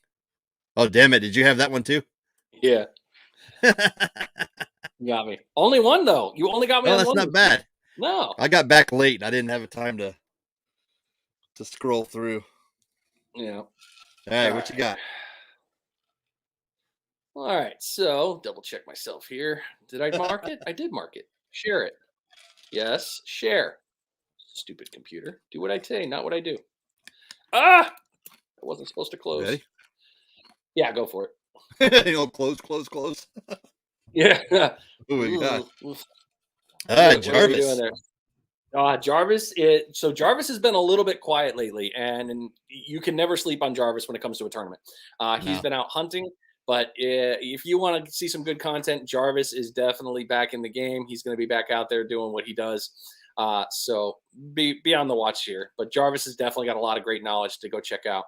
Oh, damn it. Did you have that one too? Yeah. You got me. Only one though. You only got me on that's one. Not bad. No. I got back late. I didn't have a time to scroll through. Yeah. All right, what you got? All right, so double check myself here. Did I mark it? I did mark it. Share it. Yes, share. Stupid computer. Do what I say, not what I do. Ah! I wasn't supposed to close. Ready? Yeah, go for it. Close. Yeah. Oh my God. What Jarvis. are we doing there? Jarvis. Jarvis has been a little bit quiet lately, and you can never sleep on Jarvis when it comes to a tournament. He's been out hunting. But if you want to see some good content, Jarvis is definitely back in the game. He's going to be back out there doing what he does. So be on the watch here. But Jarvis has definitely got a lot of great knowledge to go check out.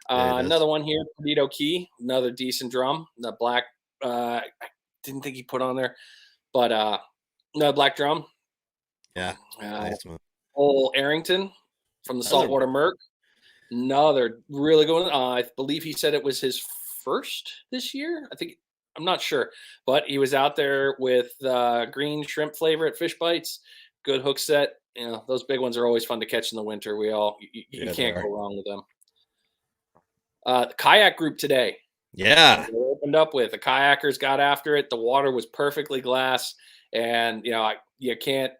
Another one here, Perdido Key, another decent drum. The black, I didn't think he put on there, but no black drum. Yeah, nice one. Old Arrington from the Saltwater Merc. Another really good one. I believe he said it was his first this year. I'm not sure, but he was out there with green shrimp flavor at Fish Bites. Good hook set. You know, those big ones are always fun to catch in the winter. You can't go wrong with them. The kayak group today. Yeah. They opened up with the kayakers got after it. The water was perfectly glass, and you can't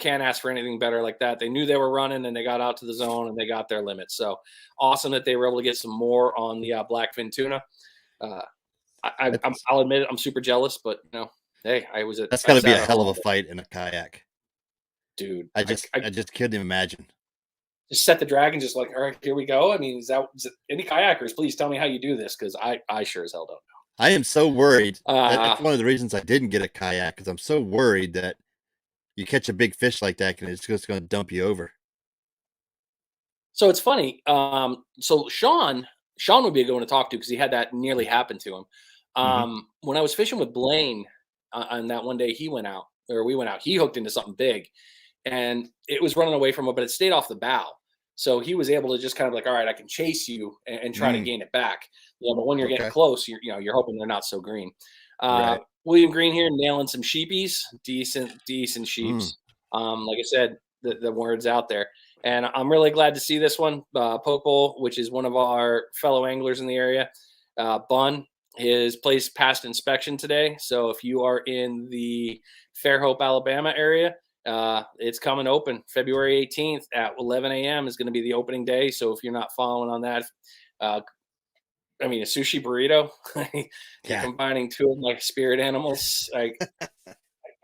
ask for anything better like that. They knew they were running, and they got out to the zone, and they got their limit. So awesome that they were able to get some more on the blackfin tuna. I'll admit it, I'm super jealous, but hey, that's got to be a hell of a fight in a kayak, dude. I just couldn't imagine. Just set the drag and just like, all right, here we go. I mean, is it any kayakers? Please tell me how you do this, because I sure as hell don't know. I am so worried. That's one of the reasons I didn't get a kayak, because I'm so worried that you catch a big fish like that and it's just going to dump you over. So it's funny. So Sean would be a good one to talk to, because he had that nearly happen to him. When I was fishing with Blane on that one day we went out, he hooked into something big, and it was running away from him, but it stayed off the bow. So he was able to just kind of like, all right, I can chase you and try to gain it back. But when you're getting close, you're hoping they're not so green. Right. William Green here nailing some sheepies, decent sheeps. Like I said, the word's out there. And I'm really glad to see this one. Popo, which is one of our fellow anglers in the area. Bun, his place passed inspection today. So if you are in the Fairhope, Alabama area, it's coming open. February 18th at 11 a.m. is going to be the opening day. So if you're not following on that, a sushi burrito, you're combining two of my spirit animals.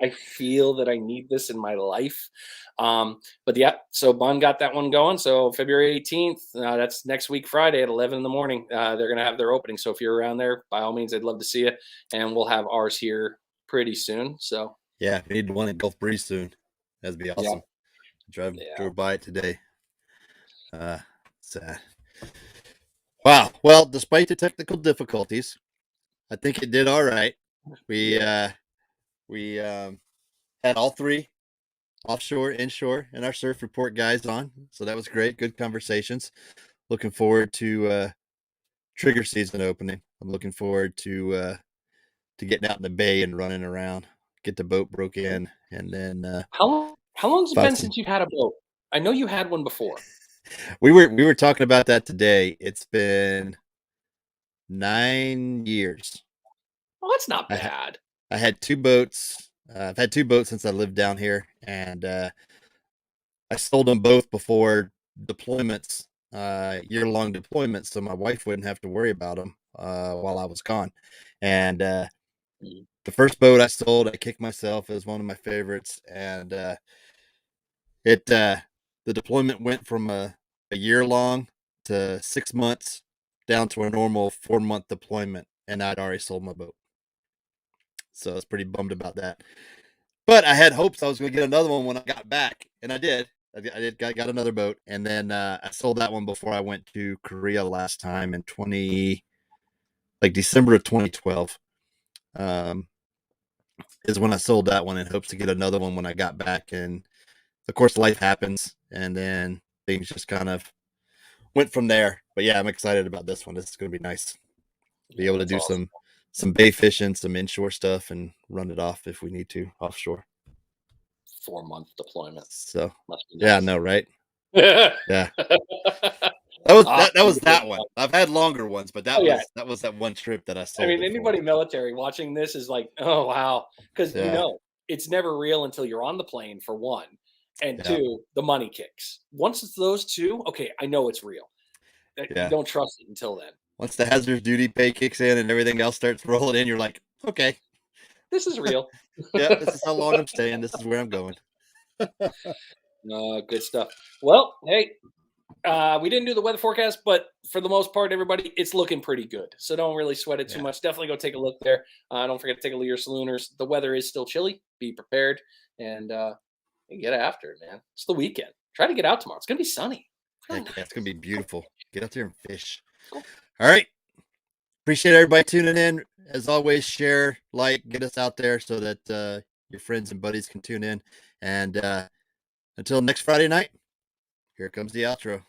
I feel that I need this in my life. But yeah, so Bun got that one going. So February 18th, that's next week, Friday at 11 in the morning. They're going to have their opening. So if you're around there, by all means, I'd love to see you. And we'll have ours here pretty soon. So yeah, we need one in Gulf Breeze soon. That'd be awesome. Drove by it today. Sad. Wow. Well, despite the technical difficulties, I think it did all right. We had all three offshore, inshore, and our surf report guys on. So that was great. Good conversations. Looking forward to trigger season opening. I'm looking forward to getting out in the bay and running around, get the boat broke in, and then how long has it been since you've had a boat? I know you had one before. We were talking about that today. It's been 9 years. Oh, that's not bad. I had two boats. I've had two boats since I lived down here, and I sold them both before deployments, year-long deployments, so my wife wouldn't have to worry about them. while I was gone. And the first boat I sold, I kicked myself. It was one of my favorites. And the deployment went from a year long to 6 months down to a normal 4-month deployment. And I'd already sold my boat. So I was pretty bummed about that. But I had hopes I was going to get another one when I got back. And I did. I got another boat. And then I sold that one before I went to Korea last time in December of 2012. Is when I sold that one in hopes to get another one when I got back. And of course, life happens. And then things just kind of went from there. But yeah, I'm excited about this one. This is going to be nice. Be able to do awesome. some bay fishing, some inshore stuff, and run it off if we need to offshore. 4-month deployment. So must be yeah, nice. no, right? Yeah. That was that one. I've had longer ones, but that was that one trip that I sold. I mean, anybody military watching this is like, oh wow, because it's never real until you're on the plane, for one, and two, the money kicks. Once it's those two, okay, I know it's real. You don't trust it until then. Once the hazard duty pay kicks in and everything else starts rolling in, you're like, okay, this is real. Yeah, this is how long I'm staying. This is where I'm going. Good stuff. Well, hey, we didn't do the weather forecast, but for the most part, everybody, it's looking pretty good. So don't really sweat it too much. Definitely go take a look there. Don't forget to take a look at your salooners. The weather is still chilly. Be prepared and get after it, man. It's the weekend. Try to get out tomorrow. It's gonna be sunny. Heck yeah, it's gonna be beautiful. Get out there and fish. Cool. All right. Appreciate everybody tuning in. As always, share, like, get us out there so that your friends and buddies can tune in. And until next Friday night, here comes the outro.